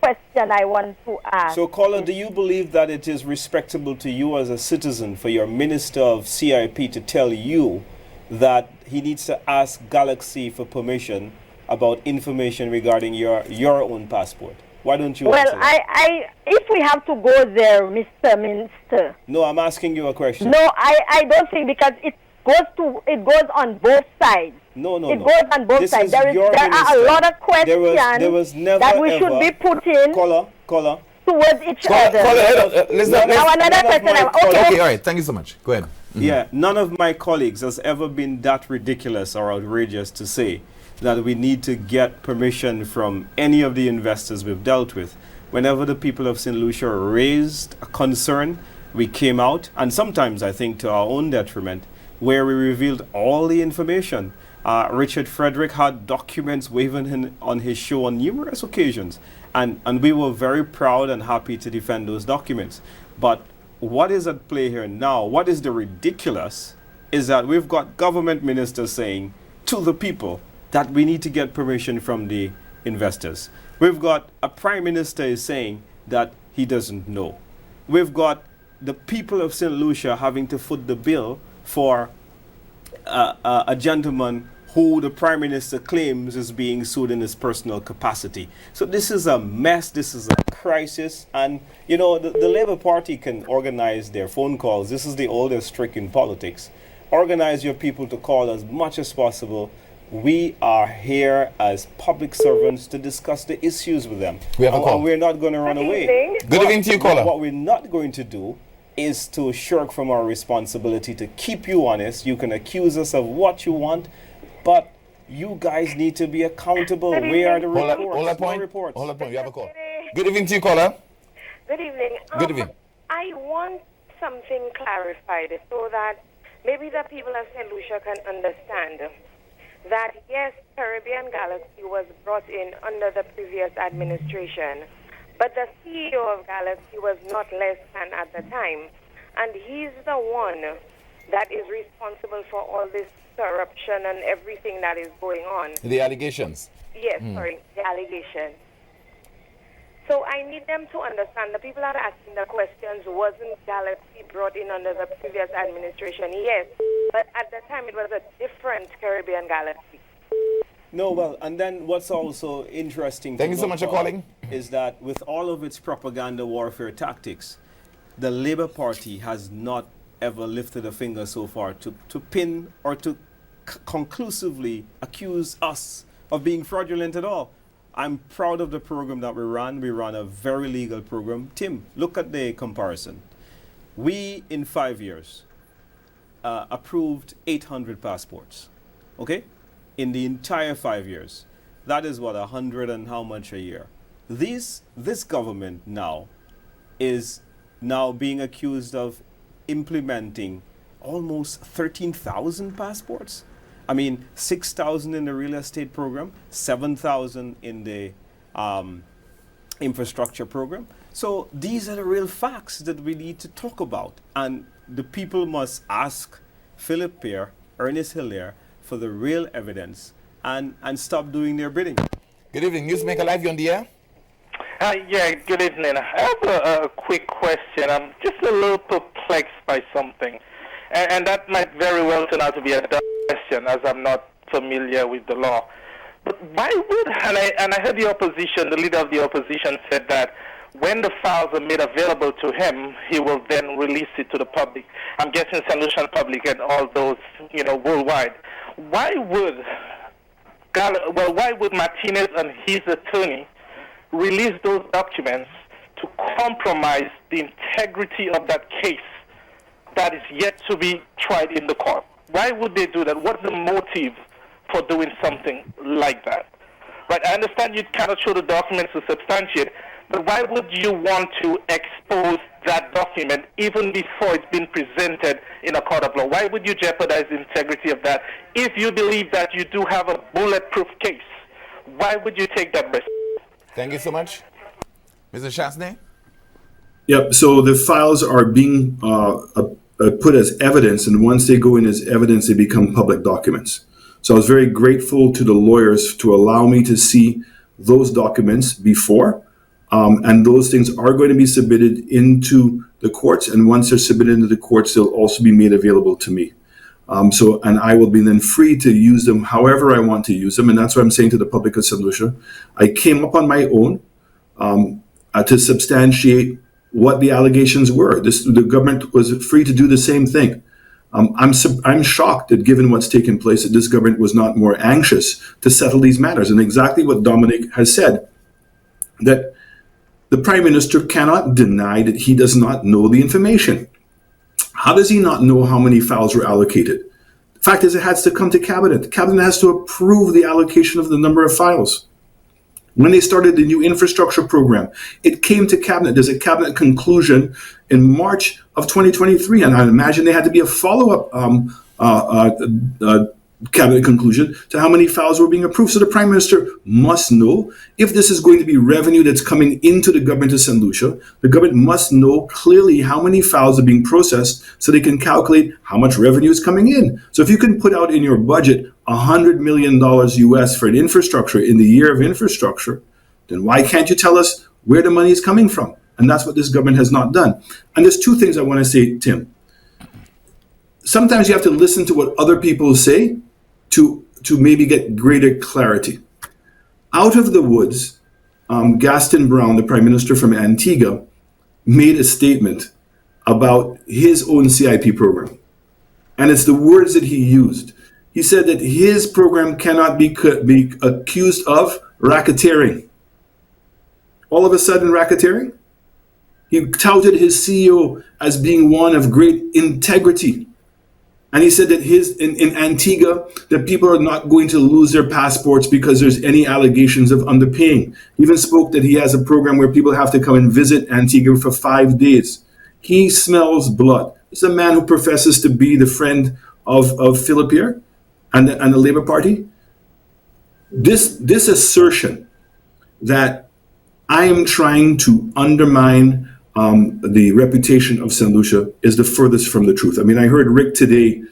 question I want to ask. So, caller, do you believe that it is respectable to you as a citizen for your minister of CIP to tell you that he needs to ask Galaxy for permission about information regarding your own passport? Why don't you answer that? If we have to go there, Mr. Minister. No, I'm asking you a question. No, I don't think, because it goes on both sides. No. It goes on both sides. There are a lot of questions that we should be putting caller, towards each other. Now another question. Okay, all right. Thank you so much. Go ahead. Mm-hmm. Yeah, none of my colleagues has ever been that ridiculous or outrageous to say that we need to get permission from any of the investors we've dealt with. Whenever the people of St. Lucia raised a concern, we came out, and sometimes I think to our own detriment, where we revealed all the information. Richard Frederick had documents waving on his show on numerous occasions, and we were very proud and happy to defend those documents. But what is at play here now, what is the ridiculous, is that we've got government ministers saying to the people that we need to get permission from the investors. We've got a prime minister is saying that he doesn't know. We've got the people of St. Lucia having to foot the bill for a gentleman who the Prime Minister claims is being sued in his personal capacity. So this is a mess, this is a crisis, and the Labour Party can organize their phone calls. This is the oldest trick in politics. Organize your people to call as much as possible. We are here as public servants to discuss the issues with them. We have a call. And we're not going to run away. Good evening to you, caller. What we're not going to do is to shirk from our responsibility to keep you honest. You can accuse us of what you want, but you guys need to be accountable. Where are the reports? Hold that point. You have a call. Good evening to you, caller. Good evening. Good evening. I want something clarified so that maybe the people of St. Lucia can understand that, yes, Caribbean Galaxy was brought in under the previous administration, but the CEO of Galaxy was not LesCan at the time, and he's the one that is responsible for all this corruption and everything that is going on. The allegations. Yes, the allegations. So I need them to understand, the people that are asking the questions, wasn't Galaxy brought in under the previous administration? Yes, but at the time it was a different Caribbean Galaxy. No, well, and then what's also interesting Thank you so much for calling. is that with all of its propaganda warfare tactics, the Labour Party has not ever lifted a finger so far to pin or to conclusively accuse us of being fraudulent at all. I'm proud of the program that we run. We run a very legal program. Tim, look at the comparison. We, in 5 years, approved 800 passports, okay? In the entire 5 years. That is what, 100 and how much a year? This government now is now being accused of implementing almost 13,000 passports. I mean, 6,000 in the real estate program, 7,000 in the infrastructure program. So these are the real facts that we need to talk about. And the people must ask Philip Pierre, Ernest Hilaire, for the real evidence and stop doing their bidding. Good evening. Newsmaker Live, you on the air? Yeah, good evening. I have a quick question. I'm just a little perplexed by something. And that might very well turn out to be a dumb question, as I'm not familiar with the law. But why would, and I heard the opposition, the leader of the opposition said that when the files are made available to him, he will then release it to the public. I'm guessing St. Lucia Public and all those, worldwide. Why would Martinez and his attorney release those documents to compromise the integrity of that case that is yet to be tried in the court? Why would they do that? What's the motive for doing something like that? Right, I understand you cannot show the documents to substantiate, but why would you want to expose that document even before it's been presented in a court of law? Why would you jeopardize the integrity of that if you believe that you do have a bulletproof case? Why would you take that risk? Thank you so much. Mr. Chasney? Yep, so the files are being put as evidence, and once they go in as evidence, they become public documents. So I was very grateful to the lawyers to allow me to see those documents before, and those things are going to be submitted into the courts, and once they're submitted into the courts, they'll also be made available to me. And I will be then free to use them however I want to use them, and that's what I'm saying to the public of St. Lucia. I came up on my own to substantiate what the allegations were. The government was free to do the same thing. I'm shocked that given what's taken place, that this government was not more anxious to settle these matters. And exactly what Dominic has said, that the Prime Minister cannot deny that he does not know the information. How does he not know how many files were allocated? The fact is, it has to come to Cabinet. The Cabinet has to approve the allocation of the number of files. When they started the new infrastructure program, it came to Cabinet. There's a Cabinet conclusion in March of 2023, and I imagine there had to be a follow-up Cabinet conclusion to how many files were being approved. So the Prime Minister must know if this is going to be revenue that's coming into the government of St. Lucia. The government must know clearly how many files are being processed so they can calculate how much revenue is coming in. So if you can put out in your budget $100 million US for an infrastructure in the year of infrastructure, then why can't you tell us where the money is coming from? And that's what this government has not done. And there's two things I want to say, Tim. Sometimes you have to listen to what other people say to maybe get greater clarity. Out of the woods, Gaston Brown, the Prime Minister from Antigua, made a statement about his own CIP program. And it's the words that he used. He said that his program cannot be accused of racketeering. All of a sudden, racketeering? He touted his CEO as being one of great integrity. And he said that in Antigua, that people are not going to lose their passports because there's any allegations of underpaying. He even spoke that he has a program where people have to come and visit Antigua for 5 days. He smells blood. It's a man who professes to be the friend of Philip Pierre and the Labour Party. This assertion that I am trying to undermine the reputation of St. Lucia is the furthest from the truth. I mean, I heard Rick today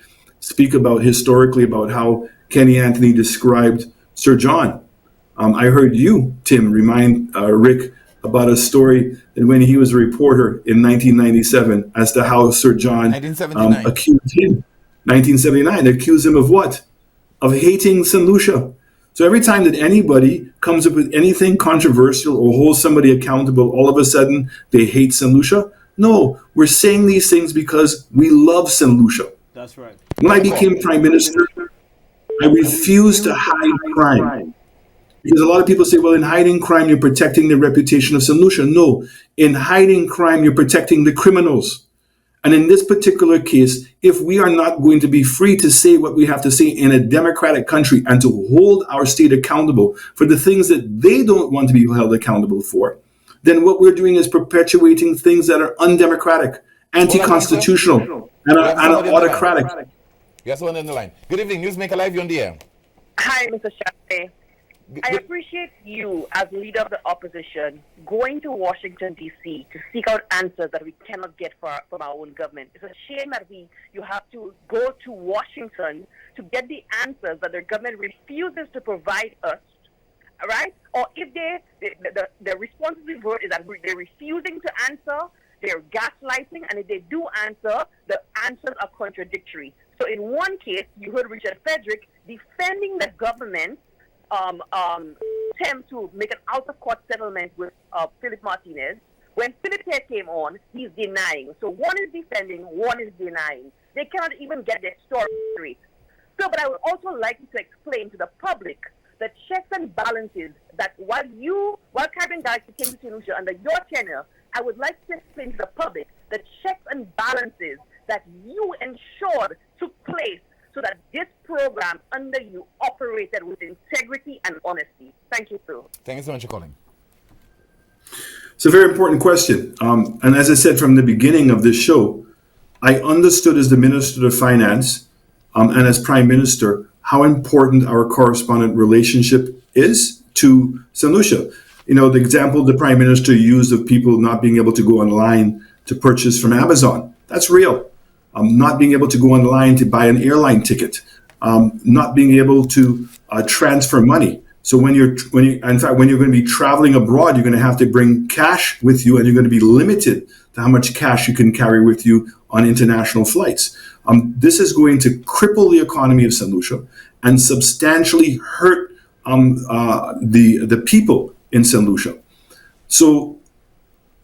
speak about historically about how Kenny Anthony described Sir John. I heard you, Tim, remind Rick about a story that when he was a reporter in 1997 as to how Sir John accused him. 1979, accused him of what? Of hating St. Lucia. So every time that anybody comes up with anything controversial or holds somebody accountable, all of a sudden they hate St. Lucia. No, we're saying these things because we love St. Lucia. That's right. When I became prime minister, I refused to hide crime. Because a lot of people say, well, in hiding crime, you're protecting the reputation of St. Lucia. No, in hiding crime, you're protecting the criminals. And in this particular case, if we are not going to be free to say what we have to say in a democratic country and to hold our state accountable for the things that they don't want to be held accountable for, then what we're doing is perpetuating things that are undemocratic, anti-constitutional, and autocratic. Yes, one on the line. Good evening, Newsmaker Live, you're on the air. Hi, Mr. Shafe. I appreciate you, as leader of the opposition, going to Washington, D.C. to seek out answers that we cannot get from our own government. It's a shame that you have to go to Washington to get the answers that the government refuses to provide us, right? Or if the response we've heard is that they're refusing to answer, they're gaslighting, and if they do answer, the answers are contradictory. So in one case, you heard Richard Frederick defending the government attempt to make an out-of-court settlement with Philip Martinez. When Philip here came on, he's denying. So one is defending, one is denying. They cannot even get their story straight. So, but I would also like to explain to the public the checks and balances that while Caribbean Galaxy came to St. Lucia under your tenure, I would like to explain to the public the checks and balances that you ensured took place so that this program under you operated with integrity and honesty. Thank you, sir. Thank you so much for calling. It's a very important question. And as I said from the beginning of this show, I understood as the Minister of Finance and as Prime Minister how important our correspondent relationship is to St. Lucia. You know, the example the Prime Minister used of people not being able to go online to purchase from Amazon, that's real. Not being able to go online to buy an airline ticket, not being able to transfer money. So when you're going to be traveling abroad, you're going to have to bring cash with you, and you're going to be limited to how much cash you can carry with you on international flights. This is going to cripple the economy of St. Lucia and substantially hurt the people in St. Lucia. So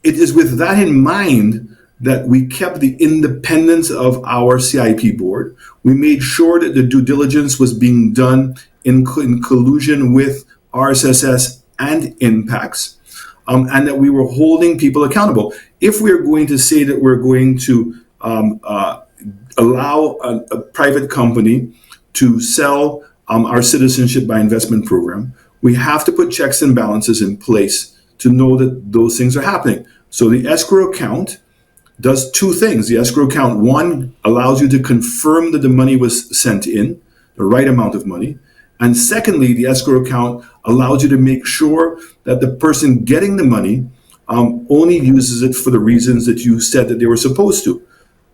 it is with that in mind that we kept the independence of our CIP board. We made sure that the due diligence was being done in collusion with RSSS and INPACS, and that we were holding people accountable. If we're going to say that we're going to allow a private company to sell our citizenship by investment program, we have to put checks and balances in place to know that those things are happening. So the escrow account does two things. The escrow account, one, allows you to confirm that the money was sent in, the right amount of money. And secondly, the escrow account allows you to make sure that the person getting the money only uses it for the reasons that you said that they were supposed to.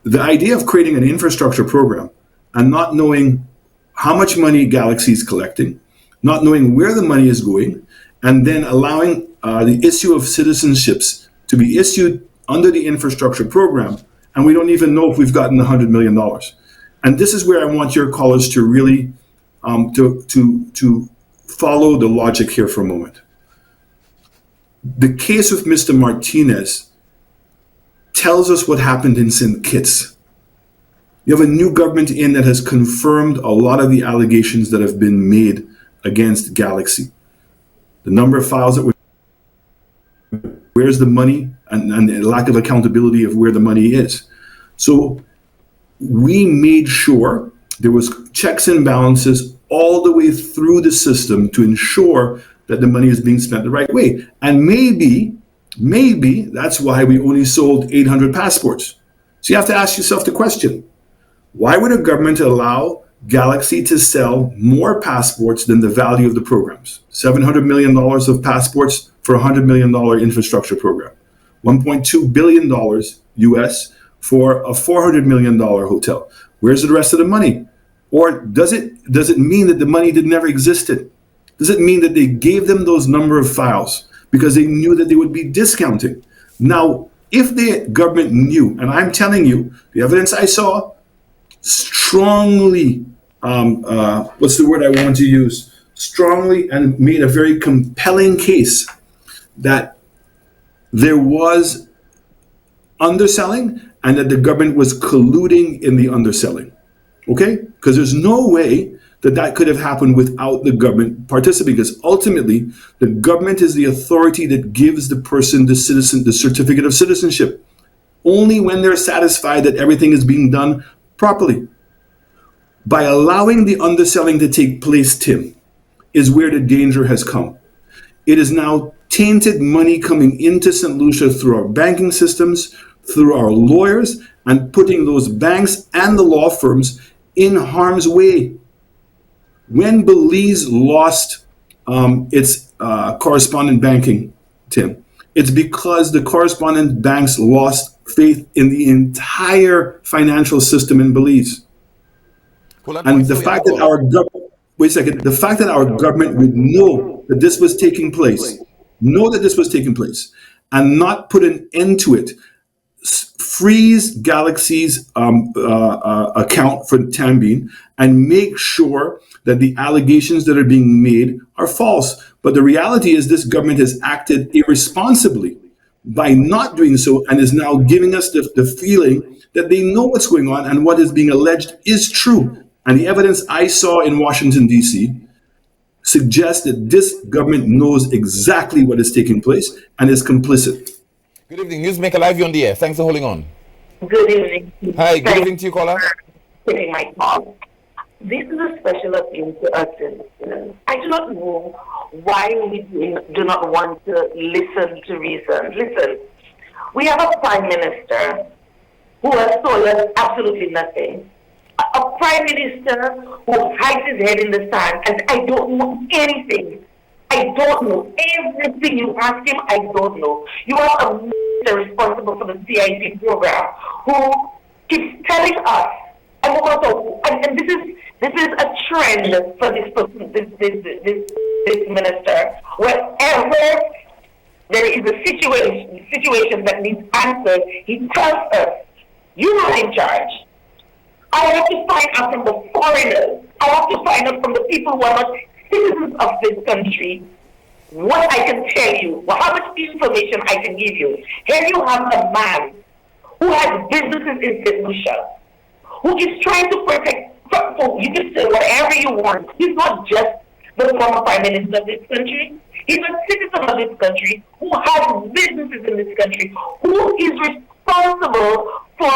The idea of creating an infrastructure program and not knowing how much money Galaxy is collecting, not knowing where the money is going, and then allowing the issue of citizenships to be issued under the infrastructure program, and we don't even know if we've gotten $100 million. And this is where I want your callers to really to follow the logic here for a moment. The case with Mr. Martinez tells us what happened in St. Kitts. You have a new government in that has confirmed a lot of the allegations that have been made against Galaxy. The number of files that were, where's the money, and the lack of accountability of where the money is. So we made sure there was checks and balances all the way through the system to ensure that the money is being spent the right way. And maybe that's why we only sold 800 passports. So you have to ask yourself the question, why would a government allow Galaxy to sell more passports than the value of the programs? $700 million of passports for a $100 million infrastructure program. $1.2 billion US for a $400 million hotel. Where's the rest of the money? Or does it mean that the money never existed? Does it mean that they gave them those number of files because they knew that they would be discounting? Now, if the government knew, and I'm telling you, the evidence I saw strongly, what's the word I want to use? Strongly and made a very compelling case that there was underselling and that the government was colluding in the underselling. Okay? Because there's no way that could have happened without the government participating, because ultimately the government is the authority that gives the person the certificate of citizenship only when they're satisfied that everything is being done properly. By allowing the underselling to take place, Tim, is where the danger has come. It is now tainted money coming into St. Lucia through our banking systems, through our lawyers, and putting those banks and the law firms in harm's way. When Belize lost its correspondent banking, Tim, it's because the correspondent banks lost faith in the entire financial system in Belize. And the fact that our government, the fact that our government would know that this was taking place, and not put an end to it, freeze Galaxy's account for the time being, and make sure that the allegations that are being made are false. But the reality is this government has acted irresponsibly by not doing so, and is now giving us the feeling that they know what's going on and what is being alleged is true. And the evidence I saw in Washington, D.C. suggests that this government knows exactly what is taking place and is complicit. Good evening, Newsmaker Live, you're on the air. Thanks for holding on. Good evening. Hi, good evening to you, caller. Taking my call. This is a special appeal to us. I do not know why we do not want to listen to reason. Listen, we have a prime minister who has told us absolutely nothing. A prime minister who hides his head in the sand and I don't know anything. I don't know. Everything you ask him, I don't know. You have a minister responsible for the CIP program who keeps telling us, and this is a trend for this minister. Wherever there is a situation that needs answered, he tells us, "You're not in charge." I have to find out from the foreigners. I have to find out from the people who are not citizens of this country what I can tell you, how much information I can give you. Here you have a man who has businesses in St. Lucia, who is trying to protect. You can say whatever you want. He's not just the former prime minister of this country. He's a citizen of this country who has businesses in this country, who is responsible for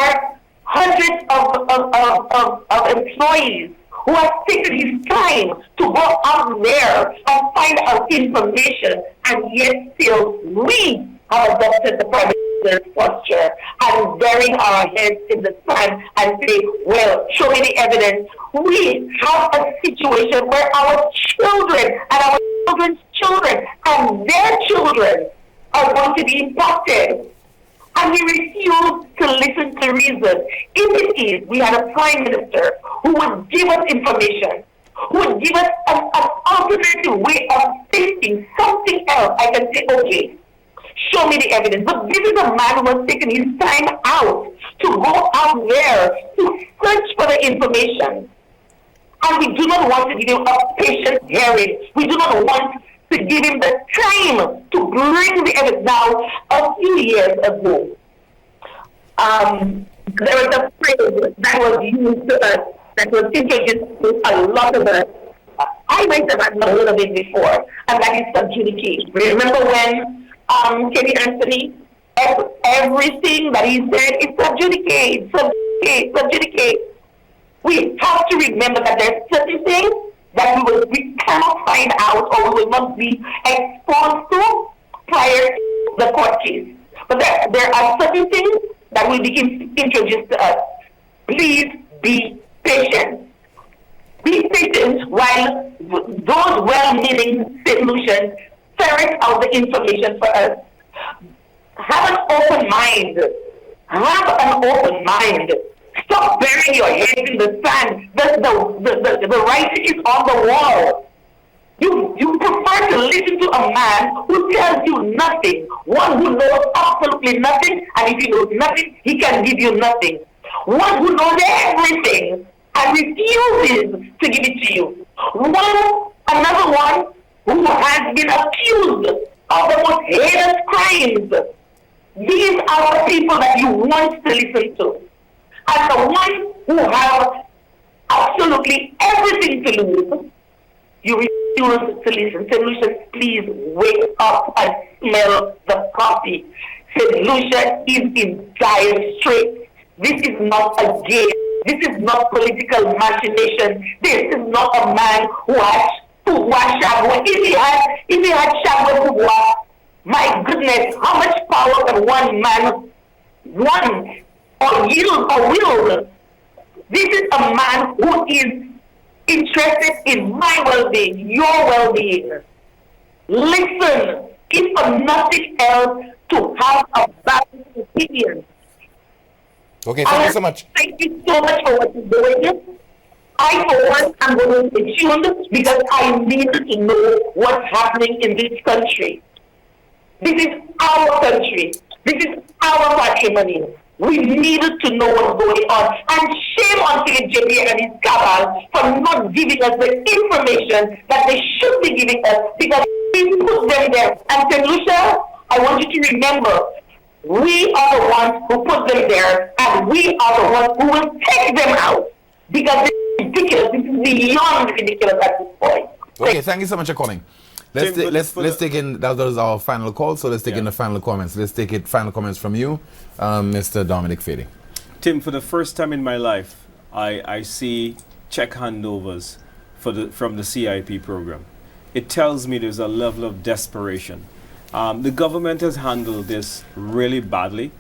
hundreds of employees, who has taken his time to go out there and find out information, and yet still we have adopted the prime minister's posture and burying our heads in the sand and say, well, show me the evidence. We have a situation where our children and our children's children and their children are going to be impacted. And we refuse to listen to reason. If it is, we had a prime minister who would give us information, who would give us an alternative way of thinking, something else. I can say, okay, show me the evidence. But this is a man who has taken his time out to go out there to search for the information. And we do not want to give him a patient hearing. We do not want to give him the time to bring the evidence. Now, a few years ago, there was a phrase that was used to us, that was introduced to a lot of us. I myself had not heard of it before, and that is subjudicate. Remember when Kenny Anthony, everything that he said is subjudicate. We have to remember that there's certain things that we cannot find out or we will not be exposed to prior to the court case. But there are certain things that will be introduced to us. Please be patient. Be patient while those well-meaning solutions ferret out the information for us. Have an open mind. Stop burying your head in the sand. The writing is on the wall. You prefer to listen to a man who tells you nothing, one who knows absolutely nothing, and if he knows nothing, he can give you nothing. One who knows everything and refuses to give it to you. Another one who has been accused of the most heinous crimes These are the people that you want to listen to. And the ones who have absolutely everything to lose, you refuse to listen. St. Lucia, please wake up and smell the coffee. St. Lucia is in dire straits. This is not a game. This is not political machination. This is not a man who has Shagwa. If he had Shagwa pouvoir, my goodness, how much power can one man want or yield or wield? This is a man who is interested in my well-being, your well-being. Listen, if for nothing else, to have a balanced opinion. Okay, thank you so much. Thank you so much for what you're doing. I, for one, am going to be tuned because I need to know what's happening in this country. This is our country. This is our patrimony. We needed to know what's going on. And shame on Philip J. and his cabal for not giving us the information that they should be giving us because we put them there. And St. Lucia, I want you to remember, we are the ones who put them there, and we are the ones who will take them out. Because this is ridiculous. This is beyond ridiculous at this point. Okay, thank you so much for calling. Let's take in, that was our final call, so let's take in the final comments. Let's take it, final comments from you, Mr. Dominic Fady. Tim, for the first time in my life, I see check handovers from the CIP program. It tells me there's a level of desperation. The government has handled this really badly.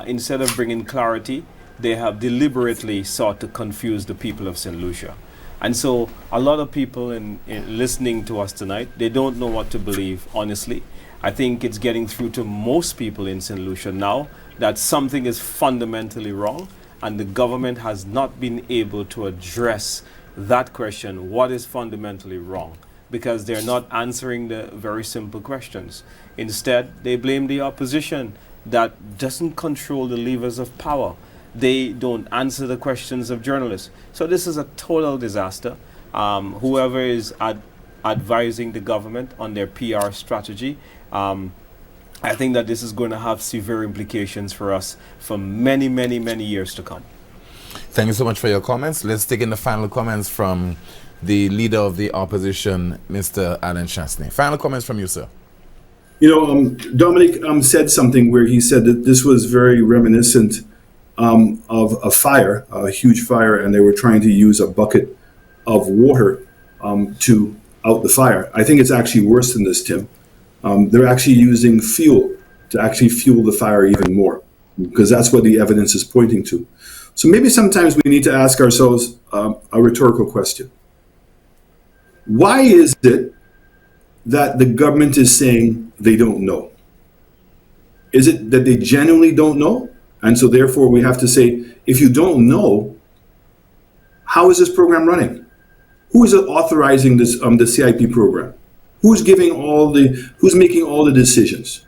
Instead of bringing clarity, they have deliberately sought to confuse the people of St. Lucia. And so a lot of people in listening to us tonight, they don't know what to believe, honestly. I think it's getting through to most people in St. Lucia now that something is fundamentally wrong, and the government has not been able to address that question, what is fundamentally wrong? Because they're not answering the very simple questions. Instead, they blame the opposition that doesn't control the levers of power. They don't answer the questions of journalists. So this is a total disaster. Whoever is advising the government on their PR strategy, I think that this is going to have severe implications for us for many, many, many years to come. Thank you so much for your comments. Let's take in the final comments from the leader of the opposition, Mr. Alan Chastanet. Final comments from you, sir. You know, Dominic said something where he said that this was very reminiscent of a fire, a huge fire, and they were trying to use a bucket of water to out the fire. I think it's actually worse than this, Tim. They're actually using fuel to actually fuel the fire even more, because that's what the evidence is pointing to. So maybe sometimes we need to ask ourselves a rhetorical question. Why is it that the government is saying they don't know? Is it that they genuinely don't know? And so therefore we have to say, if you don't know, how is this program running? Who is authorizing this the CIP program? Who's making all the decisions?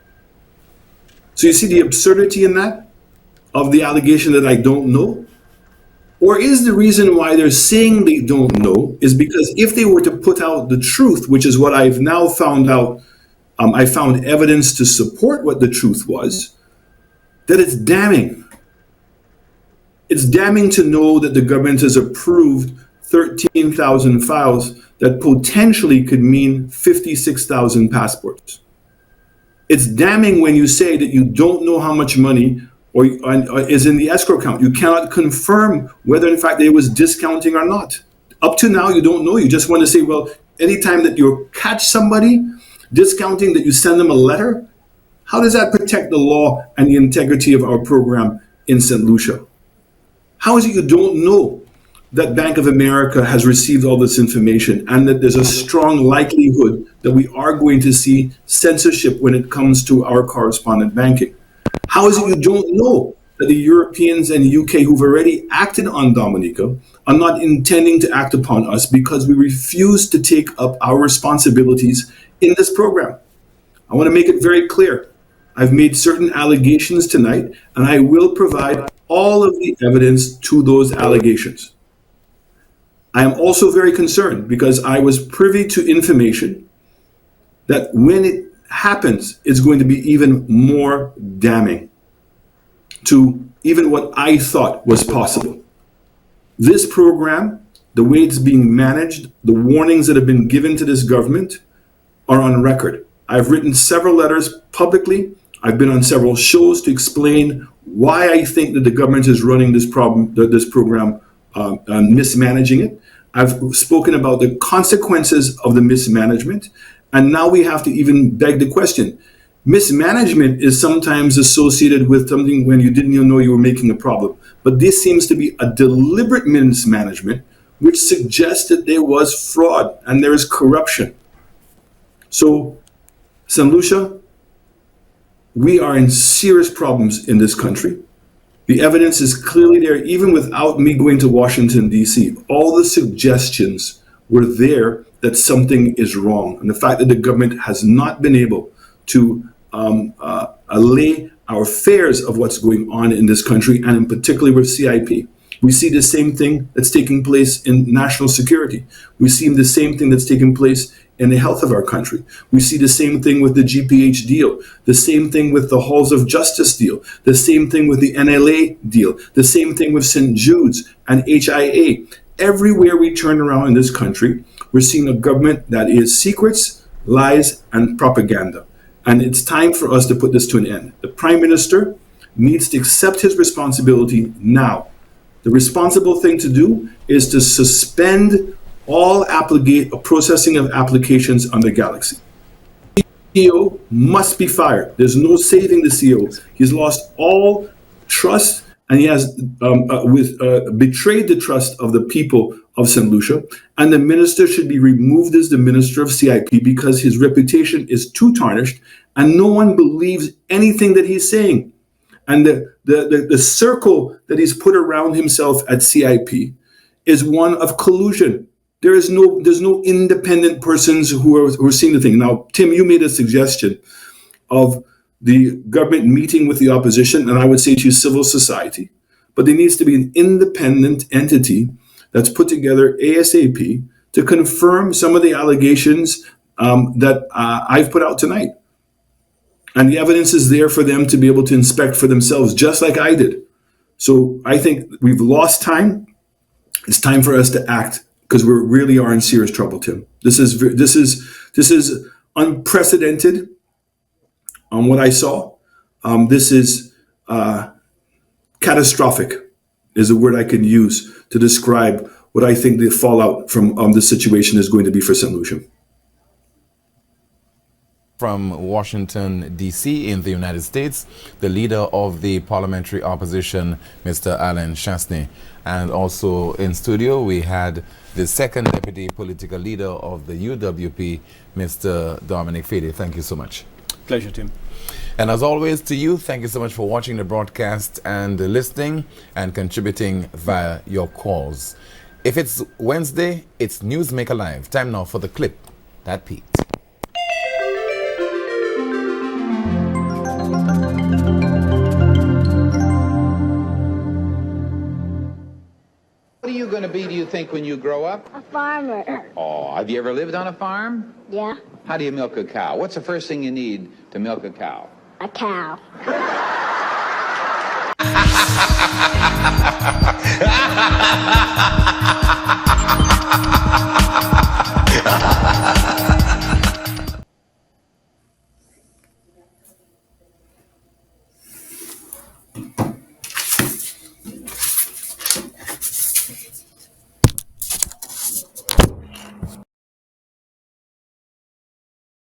So you see the absurdity in that, of the allegation that I don't know? Or is the reason why they're saying they don't know is because if they were to put out the truth, which is what I've now found out, I found evidence to support what the truth was, that it's damning. It's damning to know that the government has approved 13,000 files that potentially could mean 56,000 passports. It's damning when you say that you don't know how much money or is in the escrow account. You cannot confirm whether in fact there was discounting or not. Up to now, you don't know. You just want to say, well, anytime that you catch somebody discounting, that you send them a letter. How does that protect the law and the integrity of our program in St. Lucia? How is it you don't know that Bank of America has received all this information and that there's a strong likelihood that we are going to see censorship when it comes to our correspondent banking? How is it you don't know that the Europeans and the UK who've already acted on Dominica are not intending to act upon us because we refuse to take up our responsibilities in this program? I want to make it very clear. I've made certain allegations tonight, and I will provide all of the evidence to those allegations. I am also very concerned because I was privy to information that when it happens is going to be even more damning to even what I thought was possible. This program, the way it's being managed, the warnings that have been given to this government are on record. I've written several letters publicly. I've been on several shows to explain why I think that the government is running this program, mismanaging it. I've spoken about the consequences of the mismanagement. And now we have to even beg the question. Mismanagement is sometimes associated with something when you didn't even know you were making a problem. But this seems to be a deliberate mismanagement, which suggests that there was fraud and there is corruption. So, St. Lucia, we are in serious problems in this country. The evidence is clearly there, even without me going to Washington, D.C. All the suggestions were there that something is wrong. And the fact that the government has not been able to allay our fears of what's going on in this country, and in particular with CIP. We see the same thing that's taking place in national security. We see the same thing that's taking place in the health of our country. We see the same thing with the GPH deal, the same thing with the Halls of Justice deal, the same thing with the NLA deal, the same thing with St. Jude's and HIA. Everywhere we turn around in this country, we're seeing a government that is secrets, lies, and propaganda. And it's time for us to put this to an end. The Prime Minister needs to accept his responsibility now. The responsible thing to do is to suspend all processing of applications on the Galaxy. The CEO must be fired. There's no saving the CEO. He's lost all trust, and he has betrayed the trust of the people of St. Lucia. And the minister should be removed as the minister of CIP because his reputation is too tarnished, and no one believes anything that he's saying. And the circle that he's put around himself at CIP is one of collusion. There's no independent persons who are seeing the thing. Now, Tim, you made a suggestion of the government meeting with the opposition, and I would say to civil society, but there needs to be an independent entity that's put together ASAP to confirm some of the allegations that I've put out tonight. And the evidence is there for them to be able to inspect for themselves, just like I did. So I think we've lost time. It's time for us to act, because we really are in serious trouble, Tim. This is unprecedented on what I saw. This is catastrophic is a word I can use to describe what I think the fallout from the situation is going to be for St. Lucia. From Washington, D.C. in the United States, the leader of the parliamentary opposition, Mr. Alan Chastanet. And also in studio, we had the second deputy political leader of the UWP, Mr. Dominic Fede. Thank you so much. Pleasure, Tim. And as always, to you, thank you so much for watching the broadcast and listening and contributing via your calls. If it's Wednesday, it's Newsmaker Live. Time now for the clip that peaked. What are you going to be, do you think, when you grow up? A farmer. Oh, have you ever lived on a farm? Yeah, How do you milk a cow? What's the first thing you need to milk a cow? a cow.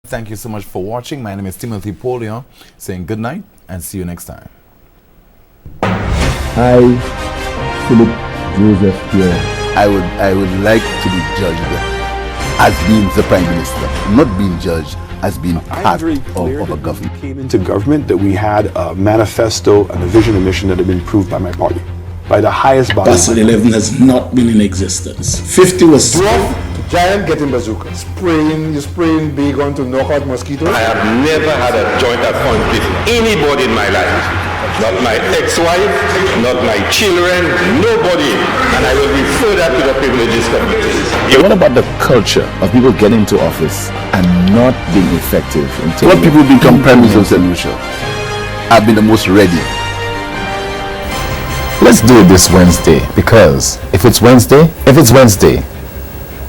Thank you so much for watching. My name is Timothy Polion, saying good night and see you next time. I, Philip Joseph here. I would like to be judged as being the Prime Minister, not being judged as being part of a government. Came into government that we had a manifesto and a vision and mission that had been approved by my party, by the highest body. Basel 11 has not been in existence. 50 was... Giant getting bazooka. You spraying big on to knock out mosquitoes. I have never had a joint account with anybody in my life. Not my ex-wife, not my children, nobody. And I will refer that to the Privileges Committee. What about the culture of people getting into office and not being effective in what people become Prime Minister of St. Lucia. I've been the most ready. Let's do it this Wednesday, because if it's Wednesday,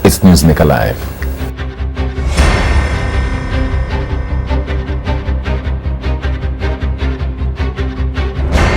it's Newsmaker Live.